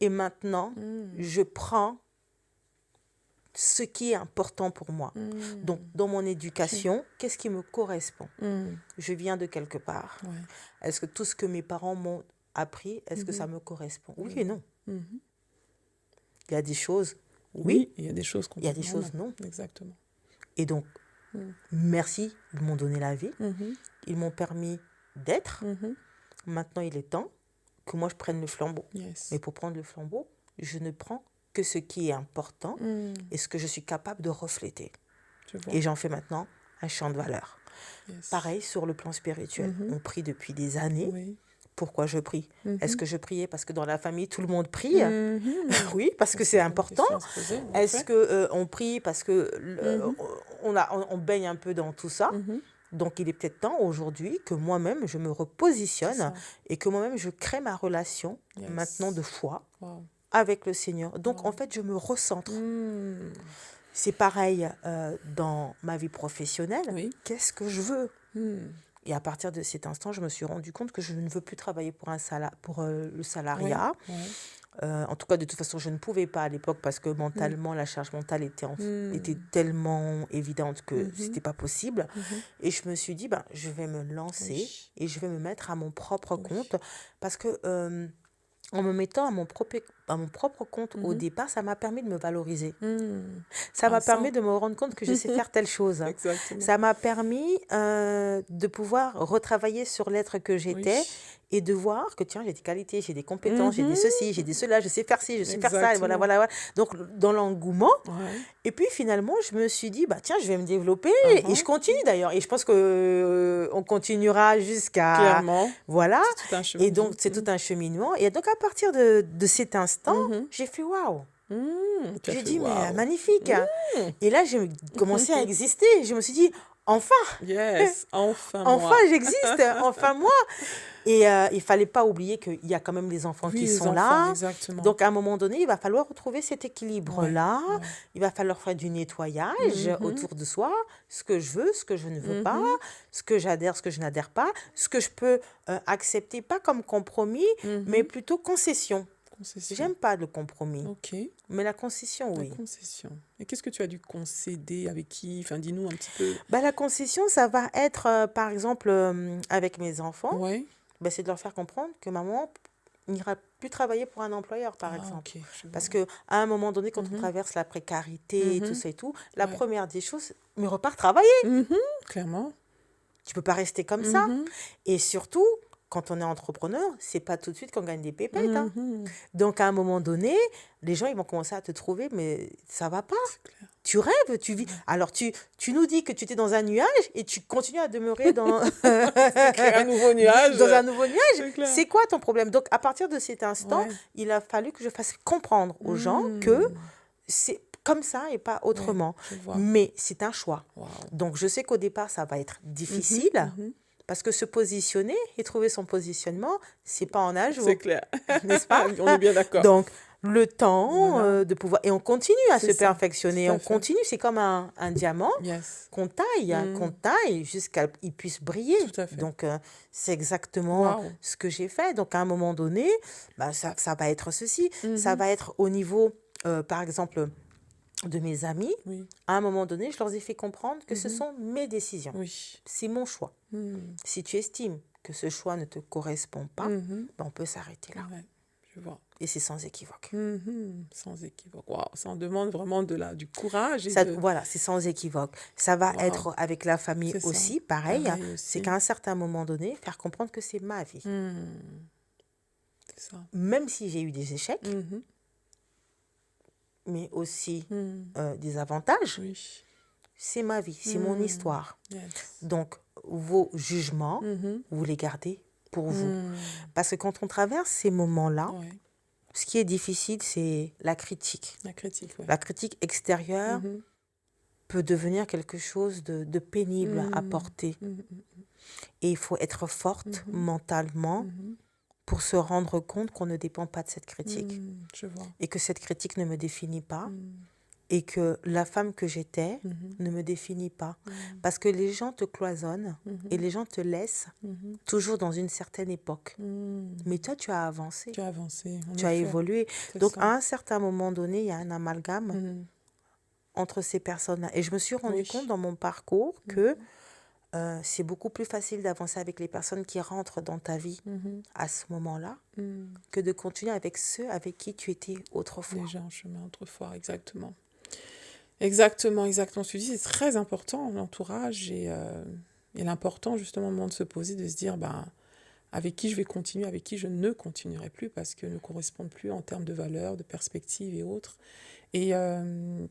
Et maintenant, Mm. je prends ce qui est important pour moi. Mm. Donc, dans mon éducation, qu'est-ce qui me correspond? Mm. Je viens de quelque part. Ouais. Est-ce que tout ce que mes parents m'ont appris, est-ce que ça Mhm. me correspond? Oui Je et vois. non. Mhm. Il y a des choses, oui, Oui, il y a des choses il y a des complètement choses, non. Exactement. Et donc, Mm. merci, ils m'ont donné la vie. Mhm. Ils m'ont permis d'être. Mhm. Maintenant, il est temps que moi, je prenne le flambeau. Yes. Mais pour prendre le flambeau, je ne prends que ce qui est important Mm. et ce que je suis capable de refléter. Je vois. Et j'en fais maintenant un champ de valeur. Yes. Pareil sur le plan spirituel. Mhm. On prie depuis des années. Oui. Pourquoi je prie? Mhm. Est-ce que je priais parce que dans la famille, tout le monde prie? Mhm. Oui, parce que c'est une important. question à se poser, en Est-ce effet. que on prie parce que Mhm. on baigne un peu dans tout ça? Mhm. Donc, il est peut-être temps aujourd'hui que moi-même, je me C'est repositionne ça. et que moi-même, je crée ma relation Yes. maintenant de foi Wow. avec le Seigneur. Donc, en Wow. fait, je me recentre. Mm. C'est pareil dans ma vie professionnelle. Oui. Qu'est-ce que je veux? Mm. Et à partir de cet instant, je me suis rendu compte que je ne veux plus travailler pour le Oui. salariat. Ouais. En tout cas, de toute façon, je ne pouvais pas à l'époque parce que mentalement, la charge mentale était Mm. tellement évidente que Mhm. c'était pas possible. Mhm. Et je me suis dit, ben, je vais me lancer Oui. et je vais me mettre à mon propre Oui. compte parce que en me mettant à mon propre compte au Mhm. départ, ça m'a permis de me valoriser. Mm. Ça m'a Ah, ça. permis de me rendre compte que je sais faire telle chose. Exactement. Ça m'a permis de pouvoir retravailler sur l'être que j'étais Oui. et de voir que tiens, j'ai des qualités, j'ai des compétences, j'ai des Mhm. ceci, j'ai des cela, je sais faire ci, je sais faire ça, et voilà, Exactement. voilà, voilà. Donc, dans l'engouement, Ouais. et puis finalement, je me suis dit, bah tiens, je vais me développer, et je Uh-huh. continue d'ailleurs, et je pense que on continuera jusqu'à, Clairement. voilà, C'est tout un chemin et de donc vie. c'est tout un cheminement, et donc à partir de cet instant, Mhm. j'ai fait waouh. Mm. Tu as J'ai fait dit, mais waouh. magnifique. Mm. Et là, j'ai commencé à exister. Je me suis dit, enfin, Yes. Enfin, enfin, moi. j'existe, enfin, moi. Et il fallait pas oublier qu'il y a quand même les enfants Oui, qui les sont enfants, là. exactement. Donc, à un moment donné, il va falloir retrouver cet Ouais. équilibre-là. Ouais. Il va falloir faire du nettoyage Mhm. autour de soi, ce que je veux, ce que je ne veux pas, Mhm. ce que j'adhère, ce que je n'adhère pas, ce que je peux accepter, pas comme compromis, mais Mhm. plutôt concession. Concession. J'aime pas le compromis, Ok. mais la concession, La oui. concession. Et qu'est-ce que tu as dû concéder avec qui? Enfin, dis-nous un petit peu. Bah, la concession, ça va être, par exemple, avec mes enfants, Ouais. bah, c'est de leur faire comprendre que maman, n'ira plus travailler pour un employeur, par Ah, exemple. ok, je Parce vois. qu'à un moment donné, quand on Mhm, traverse la précarité, tout mhm, ça et tout, la ouais. première des choses, mais repars travailler. Mhm, clairement. Tu peux pas rester comme ça. Mhm, Et surtout, quand on est entrepreneur, c'est pas tout de suite qu'on gagne des pépettes, hein. mhm, Donc, à un moment donné, les gens, ils vont commencer à te trouver, mais ça va pas. c'est clair. Tu rêves, tu vis. Ouais. Alors, tu nous dis que tu étais dans un nuage et tu continues à demeurer dans, Créer un nouveau nuage, dans un nouveau nuage. c'est clair. C'est quoi ton problème? Donc, à partir de cet instant, Ouais. il a fallu que je fasse comprendre aux gens que Hmm, c'est comme ça et pas ouais, autrement. je vois. Mais c'est un choix. Waouh. Donc, je sais qu'au départ, ça va être Mhm, difficile mhm, parce que se positionner et trouver son positionnement, c'est pas en un c'est jour, clair. n'est-ce pas? On est bien d'accord. Donc, le temps Voilà, de pouvoir... Et on continue à c'est se ça. perfectionner. Tout à On fait. continue. C'est comme un diamant Yes. qu'on Hmm, taille jusqu'à qu'il puisse briller. tout à fait. Donc, c'est exactement Waouh. ce que j'ai fait. Donc, à un moment donné, bah, ça va être ceci. Ça Mhm, va être au niveau, par exemple, de mes amis. oui. À un moment donné, je leur ai fait comprendre que ce Mhm, sont mes décisions. oui. C'est mon choix. Hmm, Si tu estimes que ce choix ne te correspond pas, mhm, ben, on peut s'arrêter là. ouais, je vois. Et c'est sans équivoque. Mhm, sans équivoque. Waouh, ça en demande vraiment du courage et Ça, de... voilà, c'est sans équivoque. Ça va Waouh, être avec la famille c'est ça. aussi, pareil. Pareil C'est aussi. qu'à un certain moment donné, faire comprendre que c'est ma vie. Hmm, c'est ça. Même si j'ai eu des échecs, Mhm, mais aussi hmm, des avantages, oui. c'est ma vie, c'est mon Hmm, histoire. yes. Donc, vos jugements, Mhm, vous les gardez pour vous. hmm, Parce que quand on traverse ces moments-là, ouais. ce qui est difficile, c'est la critique. La critique, ouais. La critique extérieure Mhm, peut devenir quelque chose de pénible à hmm, porter. mhm, Et il faut être forte mhm, mentalement mhm, pour se rendre compte qu'on ne dépend pas de cette critique je vois. et que cette critique ne me définit pas Hmm, et que la femme que j'étais mhm, ne me définit pas. hmm, Parce que les gens te cloisonnent et mhm, les gens te laissent mhm, toujours dans une certaine époque. hmm. Mais toi, tu as avancé, Tu as avancé, en tu as effet. évolué. C'est Donc, ça. à un certain moment donné, il y a un amalgame Mhm, entre ces personnes-là. Et je me suis rendu compte oui. dans mon parcours Mhm, que c'est beaucoup plus facile d'avancer avec les personnes qui rentrent dans ta vie mhm, à ce moment-là hmm. que de continuer avec ceux avec qui tu étais autrefois. Déjà en chemin autrefois, exactement. Exactement, exactement. Tu dis, c'est très important, l'entourage et l'important, justement, au moment de se poser, de se dire, ben, avec qui je vais continuer, avec qui je ne continuerai plus, parce que ne correspondent plus en termes de valeurs, de perspectives et autres. Et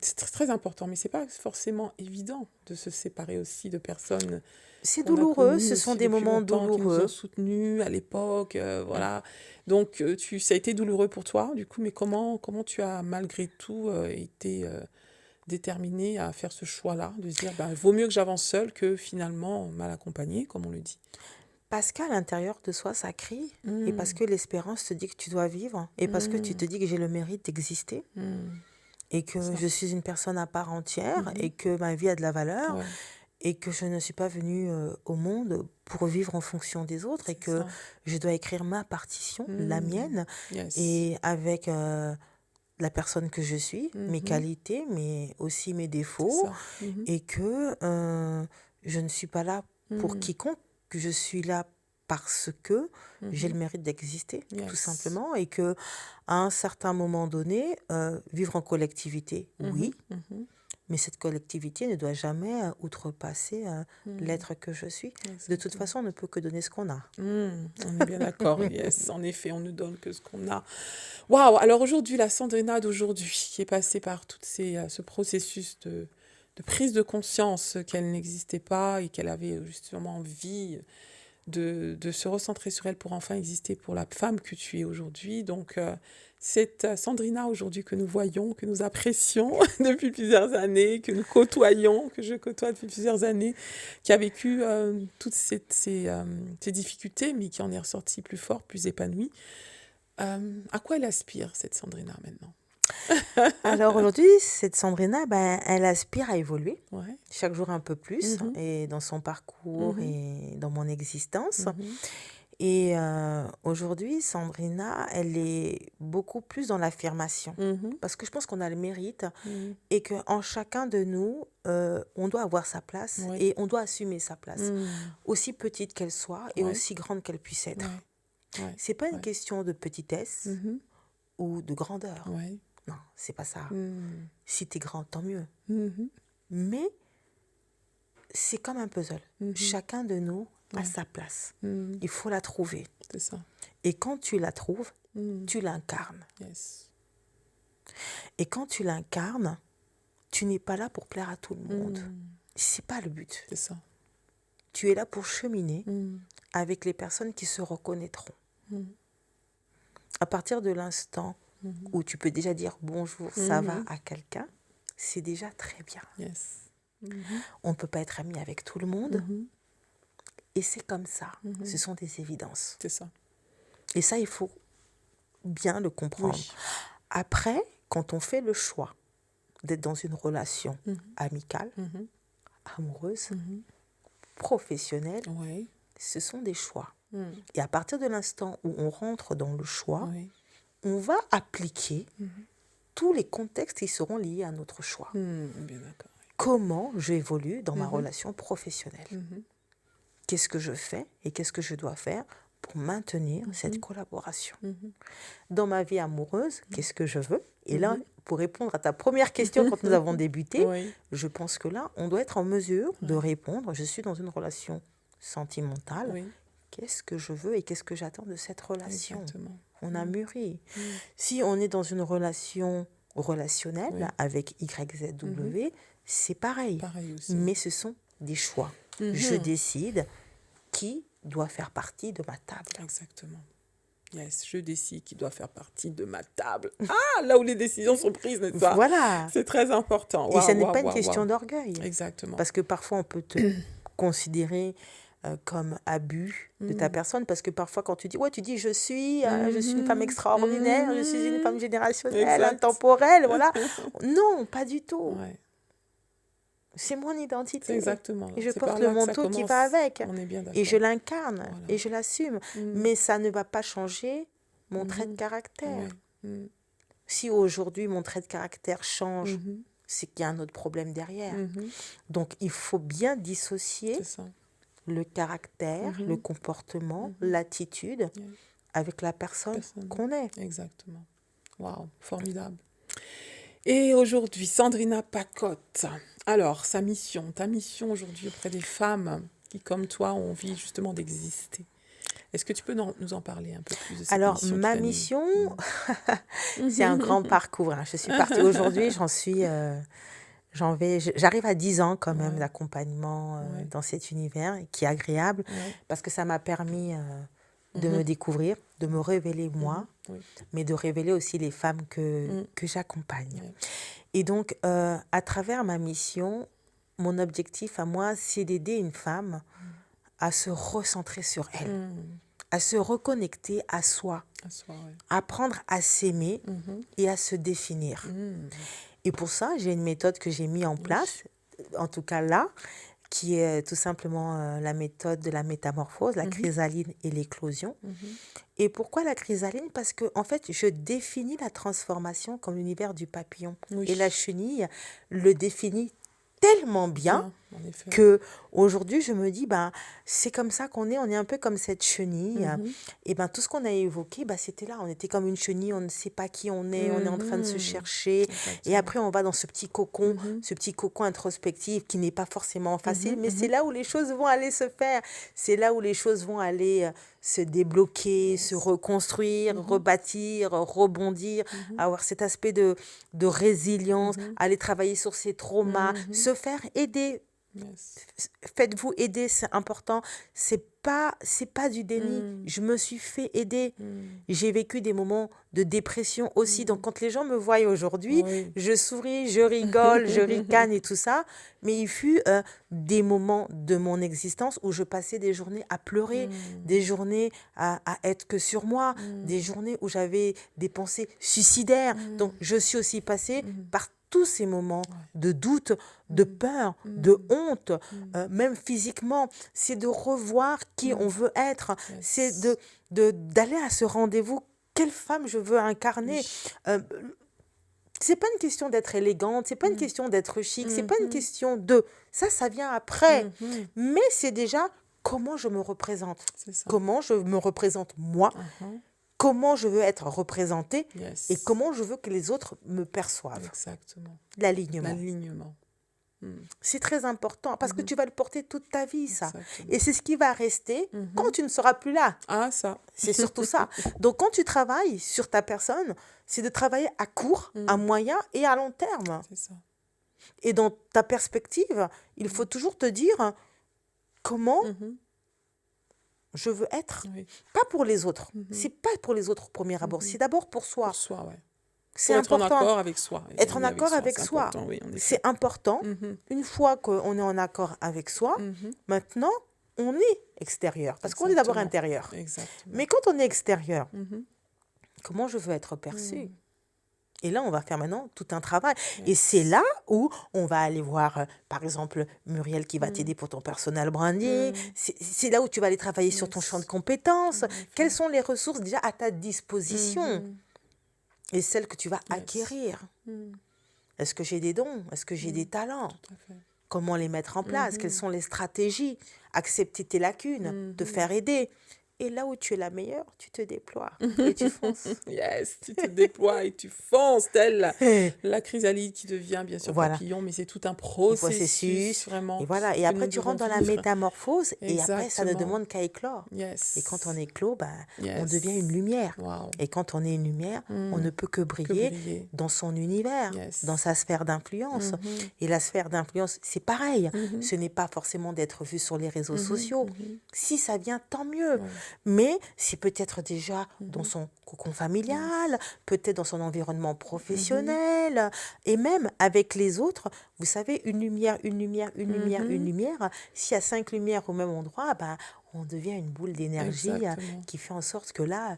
c'est très, très important, mais c'est pas forcément évident de se séparer aussi de personnes C'est qu'on a douloureux, connues ce sont aussi des depuis moments longtemps, qui nous ont douloureux. soutenus à l'époque, voilà. Donc, ça a été douloureux pour toi, du coup, mais comment tu as, malgré tout, été déterminée à faire ce choix-là, de se dire, bah, vaut mieux que j'avance seule que finalement mal accompagnée, comme on le dit. Parce qu'à l'intérieur de soi, ça crie. Et parce Hmm, que l'espérance te dit que tu dois vivre. Et parce que tu hmm, te dis que j'ai le mérite d'exister. hmm, Et que ça. je suis une personne à part entière. Mhm, Et que ma vie a de la valeur. ouais, Et que je ne suis pas venue au monde pour vivre en fonction des autres. Et c'est que ça. je dois écrire ma partition, la Hmm, mienne. yes. Et avec la personne que je suis, mes Mhm, qualités, mais aussi mes c'est défauts. ça. Mhm, Et que je ne suis pas là pour hmm, quiconque, que je suis là parce que j'ai le mhm, mérite d'exister, tout yes. simplement, et que à un certain moment donné, vivre en collectivité, Mhm, oui, mhm, mais cette collectivité ne doit jamais outrepasser hmm, l'être que je suis. De toute exactement. façon, on ne peut que donner ce qu'on a. On est bien d'accord, yes. En effet, on ne donne que ce qu'on a. Waouh! Alors aujourd'hui, la Sandrina d'aujourd'hui, qui est passée par ce processus de prise de conscience qu'elle n'existait pas et qu'elle avait justement envie de se recentrer sur elle pour enfin exister pour la femme que tu es aujourd'hui. Donc, cette Sandrina aujourd'hui que nous voyons, que nous apprécions depuis plusieurs années, que nous côtoyons, que je côtoie depuis plusieurs années, qui a vécu toutes ces difficultés, mais qui en est ressortie plus forte, plus épanouie. À quoi elle aspire, cette Sandrina, maintenant? Alors aujourd'hui, cette Sandrina, ben, elle aspire à évoluer Ouais. chaque jour un peu plus, Mhm, et dans son parcours mhm, et dans mon existence. mhm, Et aujourd'hui, Sandrina, elle est beaucoup plus dans l'affirmation. mhm, Parce que je pense qu'on a le mérite mhm. et qu'en chacun de nous, on doit avoir sa place Ouais. et on doit assumer sa place, Mhm. aussi petite qu'elle soit et Ouais. aussi grande qu'elle puisse être. Ouais. Ouais. C'est pas une Ouais. question de petitesse Mhm. ou de grandeur. Ouais. Non, c'est pas ça. Mhm. Si t'es grand, tant mieux. Mhm. Mais c'est comme un puzzle. Mhm. Chacun de nous a Ouais. sa place. Mhm. Il faut la trouver. C'est ça. Et quand tu la trouves, Mhm. tu l'incarnes. Yes. Et quand tu l'incarnes, tu n'es pas là pour plaire à tout le monde. Mhm. C'est pas le but. C'est ça. Tu es là pour cheminer Mhm. avec les personnes qui se reconnaîtront. Mhm. À partir de l'instant Mhm. où tu peux déjà dire bonjour, ça va Mhm. à quelqu'un, c'est déjà très bien. Yes. Mhm. On ne peut pas être ami avec tout le monde Mhm. et c'est comme ça. Mhm. Ce sont des évidences. C'est ça. Et ça, il faut bien le comprendre. Oui. Après, quand on fait le choix d'être dans une relation Mhm. amicale, Mhm. amoureuse, Mhm. professionnelle, Ouais. ce sont des choix. Mhm. Et à partir de l'instant où on rentre dans le choix, Ouais. on va appliquer Mhm. tous les contextes qui seront liés à notre choix. Mhm. Bien d'accord. Comment j'évolue dans ma Mhm. relation professionnelle? Mhm. Qu'est-ce que je fais et qu'est-ce que je dois faire pour maintenir cette Mhm. collaboration? Mhm. Dans ma vie amoureuse, qu'est-ce que je veux? Et là, Mhm. pour répondre à ta première question quand nous avons débuté, Oui. je pense que là, on doit être en mesure de Ouais. répondre, je suis dans une relation sentimentale, Oui. qu'est-ce que je veux et qu'est-ce que j'attends de cette relation? Exactement. On a mûri. Mhm. Si on est dans une relation relationnelle Oui. avec YZW, Mhm. c'est pareil. Pareil aussi. Mais ce sont des choix. Je Mhm. décide qui doit faire partie de ma table. Exactement. Yes, je décide qui doit faire partie de ma table. Ah, là où les décisions sont prises, n'est-ce pas? Voilà. C'est très important. Et ça Waouh, n'est pas waouh, une waouh, question waouh. d'orgueil. Exactement. Parce que parfois, on peut te considérer comme abus de ta personne. Parce que parfois, quand tu dis, ouais, tu dis, je suis une femme Mhm. extraordinaire, je suis une femme Mhm. générationnelle, Exact. intemporelle, voilà. Non, pas du tout. Ouais, C'est mon c'est identité. exactement là. Et je C'est par porte le là que ça manteau qui commence. va avec. On est bien Et je d'accord. l'incarne. Voilà. Et je l'assume. Mhm. Mais ça ne va pas changer mon trait de Mhm. caractère. Ouais. Mhm. Si aujourd'hui, mon trait de caractère change, Mhm. c'est qu'il y a un autre problème derrière. Mhm. Donc, il faut bien dissocier C'est ça. le caractère, Mhm. le comportement, Mhm. l'attitude Yeah. avec la personne Personne. qu'on est. Exactement. Waouh, formidable. Et aujourd'hui, Sandrina Pacotte. Alors, ta mission aujourd'hui auprès des femmes qui, comme toi, ont envie justement d'exister. Est-ce que tu peux nous en parler un peu plus de cette Alors, mission qui ma t'anime? mission, c'est un grand parcours. Je suis partie aujourd'hui, j'arrive à 10 ans quand même Ouais. d'accompagnement Ouais. dans cet univers qui est agréable Ouais. parce que ça m'a permis de me découvrir, de me révéler moi, Oui. mais de révéler aussi les femmes que j'accompagne. Ouais. Et donc, à travers ma mission, mon objectif à moi, c'est d'aider une femme à se recentrer sur elle, Mhm. à se reconnecter à soi, À soi, ouais. apprendre à s'aimer Mhm. et à se définir. Mhm. Et pour ça, j'ai une méthode que j'ai mise en place, en tout cas là, qui est tout simplement la méthode de la métamorphose, la chrysaline et l'éclosion. Mhm. Et pourquoi la chrysaline? Parce que en fait, je définis la transformation comme l'univers du papillon. Oui. Et la chenille le définit tellement bien en effet. que aujourd'hui je me dis c'est comme ça qu'on est, on est un peu comme cette chenille. Et tout ce qu'on a évoqué, c'était là, on était comme une chenille, on ne sait pas qui on est en train de se chercher. Et après on va dans ce petit cocon introspectif qui n'est pas forcément facile, mais c'est là où les choses vont aller se faire, c'est là où les choses vont aller se débloquer, se reconstruire, rebâtir, rebondir, avoir cet aspect de résilience, aller travailler sur ses traumas, se faire aider. Yes. Faites-vous aider, c'est important. C'est pas du déni. Je me suis fait aider. J'ai vécu des moments de dépression aussi. Donc, quand les gens me voient aujourd'hui, je souris, je rigole, je ricane et tout ça. Mais il fut des moments de mon existence où je passais des journées à pleurer, des journées à être que sur moi, des journées où j'avais des pensées suicidaires. Donc, je suis aussi passée par tous ces moments de doute, de peur, de honte, même physiquement. C'est de revoir qui on veut être. C'est d'aller à ce rendez-vous. Quelle femme je veux incarner. C'est pas une question d'être élégante, c'est pas une question d'être chic, c'est pas une question de... Ça vient après. Mais c'est déjà comment je me représente, C'est ça. comment je me représente moi, Mhm. comment je veux être représentée et Yes. comment je veux que les autres me perçoivent. Exactement. L'alignement. L'alignement. C'est très important parce que tu vas le porter toute ta vie, ça. Exactement. Et c'est ce qui va rester Mhm. quand tu ne seras plus là. Ah, ça. C'est surtout ça. Donc, quand tu travailles sur ta personne, c'est de travailler à court, à moyen et à long terme. C'est ça. Et dans ta perspective, il faut toujours te dire comment Mhm. je veux être. Oui. Pas pour les autres. C'est pas pour les autres au premier abord. C'est d'abord pour soi. Pour soi, ouais. C'est Pour être en important. accord avec soi. Être en aligné accord avec c'est soi. important, oui, en effet. C'est important. Mhm. Une fois qu'on est en accord avec soi, Mhm. maintenant, on est extérieur. Parce qu'on est d'abord Exactement. intérieur. Exactement. Mais quand on est extérieur, Mhm. comment je veux être perçu? Et là, on va faire maintenant tout un travail. Yes. Et c'est là où on va aller voir, par exemple, Muriel qui va t'aider pour ton personal branding. C'est là où tu vas aller travailler sur ton Yes. champ de compétences. En effet. Quelles sont les ressources déjà à ta disposition Mhm. et celles que tu vas Yes. acquérir? Mhm. Est-ce que j'ai des dons? Est-ce que j'ai des talents? Tout à fait. Comment les mettre en place? Quelles sont les stratégies? Accepter tes lacunes, te faire aider. Et là où tu es la meilleure, tu te déploies et tu fonces. Yes, tu te déploies et tu fonces, telle la chrysalide qui devient bien sûr Voilà. papillon, mais c'est tout un Le processus, vraiment. Et voilà. Et que après, nous tu rentres dans devons la vivre. métamorphose. Et après, ça ne Exactement. demande qu'à éclore. Yes. Et quand on éclot, ben, on Yes. devient une lumière. Wow. Et quand on est une lumière, on ne peut que Que briller briller. dans son univers, Yes. dans sa sphère d'influence. Et la sphère d'influence, c'est pareil. Ce n'est pas forcément d'être vu sur les réseaux sociaux. Si ça vient, tant mieux. Ouais. Mais c'est peut-être déjà dans son cocon familial, peut-être dans son environnement professionnel, et même avec les autres. Vous savez, une lumière, une lumière, une lumière, une lumière. S'il y a 5 lumières au même endroit, ben, on devient une boule d'énergie Exactement. qui fait en sorte que là,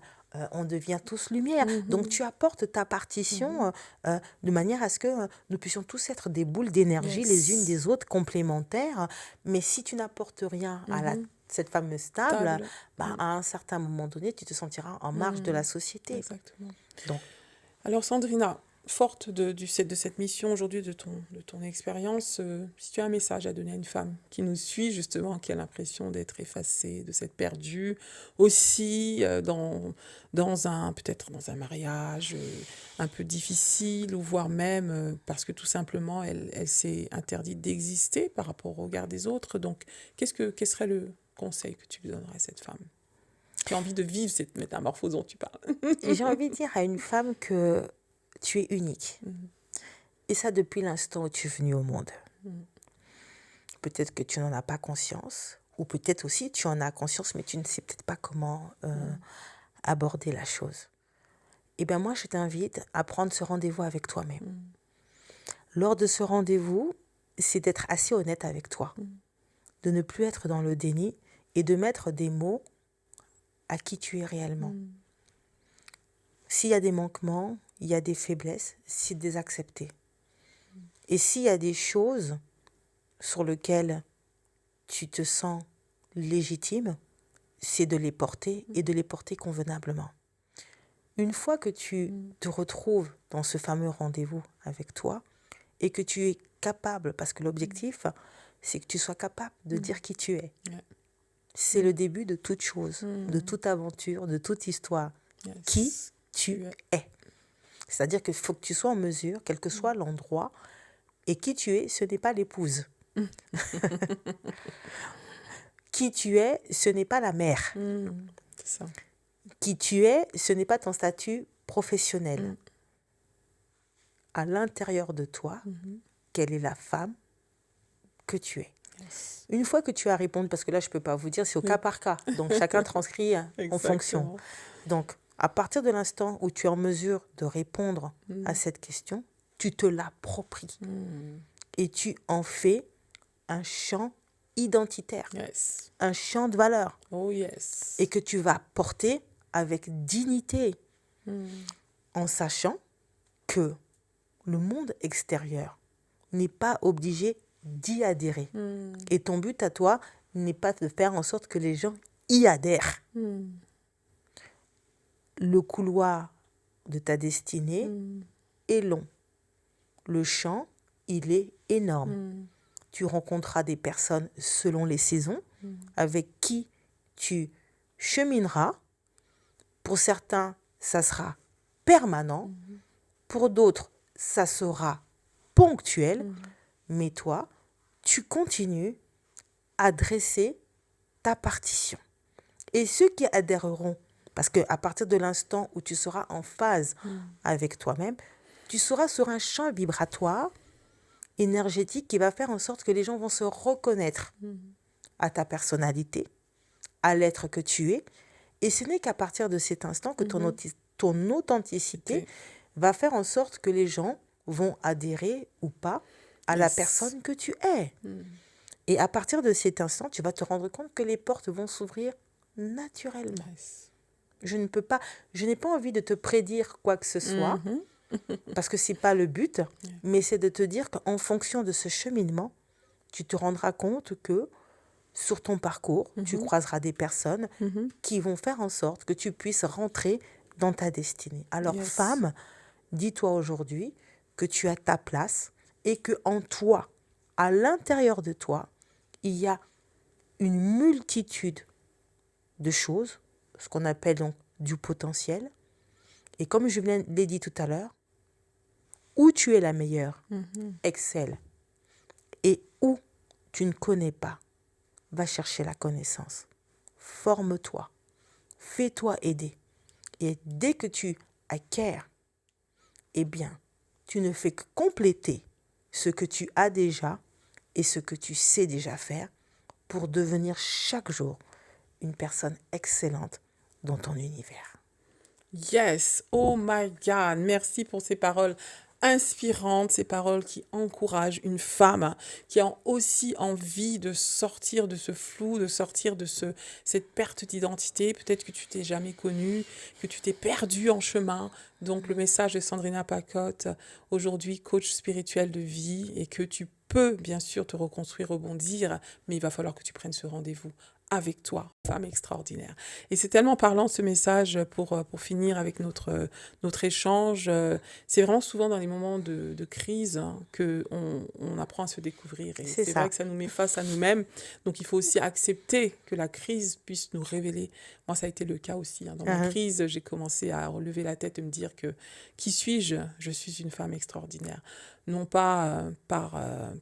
on devient tous lumière. Donc, tu apportes ta partition de manière à ce que nous puissions tous être des boules d'énergie Yes. les unes des autres, complémentaires. Mais si tu n'apportes rien à cette fameuse table, Table. bah, à un certain moment donné, tu te sentiras en marge de la société. Exactement. Donc, Alors Sandrina, forte de cette mission aujourd'hui, de ton expérience, si tu as un message à donner à une femme qui nous suit justement, qui a l'impression d'être effacée, de s'être perdue, aussi peut-être dans un mariage un peu difficile, ou voire même parce que tout simplement elle s'est interdite d'exister par rapport au regard des autres. Donc quel serait le conseil que tu lui donnerais à cette femme qui a envie de vivre cette métamorphose dont tu parles? et j'ai envie de dire à une femme que tu es unique. Et ça depuis l'instant où tu es venue au monde. Peut-être que tu n'en as pas conscience, ou peut-être aussi tu en as conscience, mais tu ne sais peut-être pas comment aborder la chose. Eh bien moi, je t'invite à prendre ce rendez-vous avec toi-même. Lors de ce rendez-vous, c'est d'être assez honnête avec toi, de ne plus être dans le déni et de mettre des mots à qui tu es réellement. S'il y a des manquements, il y a des faiblesses, c'est de les accepter. Et s'il y a des choses sur lesquelles tu te sens légitime, c'est de les porter et de les porter convenablement. Une fois que tu te retrouves dans ce fameux rendez-vous avec toi et que tu es capable, parce que l'objectif, c'est que tu sois capable de dire qui tu es. Ouais. C'est le début de toute chose, de toute aventure, de toute histoire. Yes. Qui tu es. C'est-à-dire qu'il faut que tu sois en mesure, quel que soit l'endroit, et qui tu es, ce n'est pas l'épouse. Qui tu es, ce n'est pas la mère. C'est ça. Qui tu es, ce n'est pas ton statut professionnel. À l'intérieur de toi, quelle est la femme que tu es. Yes. Une fois que tu as répondu, parce que là, je ne peux pas vous dire, c'est au cas par cas. Donc, chacun transcrit en fonction. Donc, à partir de l'instant où tu es en mesure de répondre à cette question, tu te l'appropries. Et tu en fais un champ identitaire, Yes. un champ de valeur. Oh yes. Et que tu vas porter avec dignité, en sachant que le monde extérieur n'est pas obligé d'y adhérer. Et ton but à toi n'est pas de faire en sorte que les gens y adhèrent. Le couloir de ta destinée est long. Le champ, il est énorme. Tu rencontreras des personnes selon les saisons avec qui tu chemineras. Pour certains, ça sera permanent. Pour d'autres, ça sera ponctuel. Mais toi, tu continues à dresser ta partition. Et ceux qui adhéreront, parce qu'à partir de l'instant où tu seras en phase avec toi-même, tu seras sur un champ vibratoire énergétique qui va faire en sorte que les gens vont se reconnaître à ta personnalité, à l'être que tu es. Et ce n'est qu'à partir de cet instant que ton authenticité va faire en sorte que les gens vont adhérer ou pas à la personne que tu es. Et à partir de cet instant, tu vas te rendre compte que les portes vont s'ouvrir naturellement. Je n'ai pas envie de te prédire quoi que ce soit, parce que ce n'est pas le but, mais c'est de te dire qu'en fonction de ce cheminement, tu te rendras compte que sur ton parcours, tu croiseras des personnes qui vont faire en sorte que tu puisses rentrer dans ta destinée. Alors, femme, dis-toi aujourd'hui que tu as ta place et que en toi, à l'intérieur de toi, il y a une multitude de choses, ce qu'on appelle donc du potentiel. Et comme je l'ai dit tout à l'heure, où tu es la meilleure, excelle. Et où tu ne connais pas, va chercher la connaissance. Forme-toi. Fais-toi aider. Et dès que tu acquiers, eh bien, tu ne fais que compléter ce que tu as déjà et ce que tu sais déjà faire pour devenir chaque jour une personne excellente dans ton univers. Yes, oh my God, merci pour ces paroles inspirantes, ces paroles qui encouragent une femme qui a aussi envie de sortir de ce flou, de sortir de cette perte d'identité. Peut-être que tu t'es jamais connue, que tu t'es perdue en chemin. Donc le message de Sandrina Pacotte, aujourd'hui coach spirituel de vie, et que tu peux bien sûr te reconstruire, rebondir, mais il va falloir que tu prennes ce rendez-vous avec toi, femme extraordinaire. Et c'est tellement parlant ce message pour finir avec notre échange. C'est vraiment souvent dans les moments de crise qu'on apprend à se découvrir. Et c'est vrai que ça nous met face à nous-mêmes. Donc il faut aussi accepter que la crise puisse nous révéler. Moi, ça a été le cas aussi. Dans ma crise, j'ai commencé à relever la tête et me dire que qui suis-je ? Je suis une femme extraordinaire. Non pas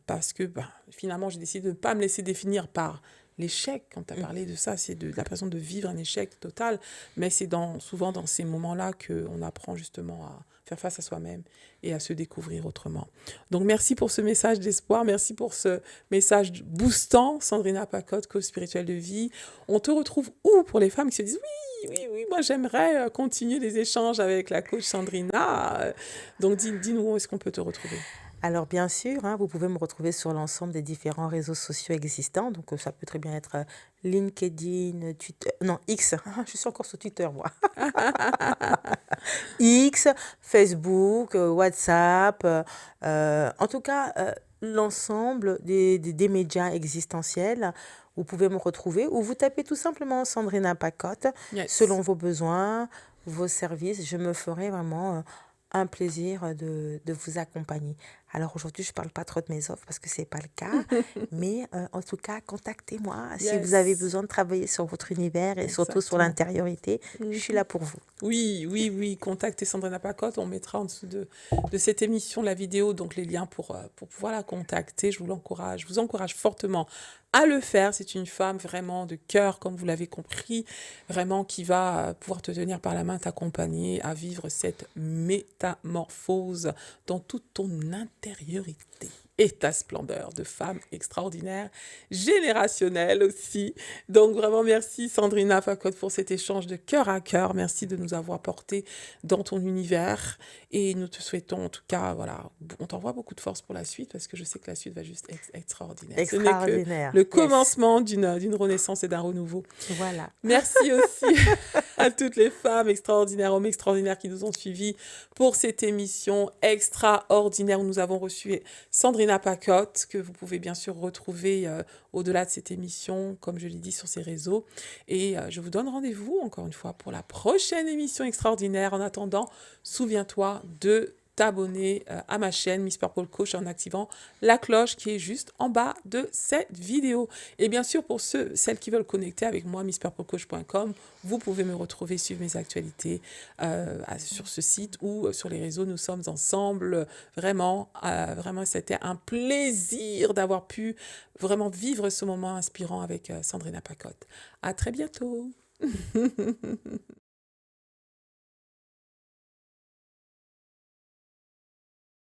parce que finalement, j'ai décidé de ne pas me laisser définir par l'échec. Quand tu as parlé de ça, c'est de l'impression de vivre un échec total, mais c'est souvent dans ces moments-là qu'on apprend justement à faire face à soi-même et à se découvrir autrement. Donc merci pour ce message d'espoir, merci pour ce message boostant, Sandrina Pacotte, coach spirituel de vie. On te retrouve où pour les femmes qui se disent oui, moi j'aimerais continuer les échanges avec la coach Sandrina. Donc dis-nous où est-ce qu'on peut te retrouver. Alors bien sûr, vous pouvez me retrouver sur l'ensemble des différents réseaux sociaux existants. Donc ça peut très bien être LinkedIn, Twitter, non X, je suis encore sur Twitter moi. X, Facebook, WhatsApp, en tout cas l'ensemble des médias existentiels. Vous pouvez me retrouver ou vous tapez tout simplement Sandrina Pacotte selon vos besoins, vos services. Je me ferai vraiment un plaisir de vous accompagner. Alors aujourd'hui, je ne parle pas trop de mes offres parce que ce n'est pas le cas, mais en tout cas, contactez-moi si vous avez besoin de travailler sur votre univers et surtout sur l'intériorité. Je suis là pour vous. Oui, contactez Sandrina Pacotte. On mettra en dessous de cette émission la vidéo, donc les liens pour pouvoir la contacter. Je vous encourage fortement à le faire. C'est une femme vraiment de cœur, comme vous l'avez compris, vraiment qui va pouvoir te tenir par la main, t'accompagner à vivre cette métamorphose dans toute ton intériorité et ta splendeur de femme extraordinaire, générationnelle aussi. Donc vraiment merci Sandrina Pacotte pour cet échange de cœur à cœur. Merci de nous avoir portés dans ton univers et nous te souhaitons en tout cas, on t'envoie beaucoup de force pour la suite parce que je sais que la suite va juste être extraordinaire. Extraordinaire. Ce n'est que le commencement d'une renaissance et d'un renouveau. Voilà. Merci aussi à toutes les femmes extraordinaires, hommes extraordinaires qui nous ont suivis pour cette émission extraordinaire où nous avons reçu Sandrina Pacotte, que vous pouvez bien sûr retrouver au-delà de cette émission, comme je l'ai dit, sur ses réseaux. Et je vous donne rendez-vous, encore une fois, pour la prochaine émission extraordinaire. En attendant, souviens-toi de t'abonner à ma chaîne Miss Purple Coach en activant la cloche qui est juste en bas de cette vidéo. Et bien sûr, pour celles qui veulent connecter avec moi, misspurplecoach.com, vous pouvez me retrouver, suivre mes actualités sur ce site ou sur les réseaux. Nous sommes ensemble. Vraiment, c'était un plaisir d'avoir pu vraiment vivre ce moment inspirant avec Sandrina Pacotte. À très bientôt.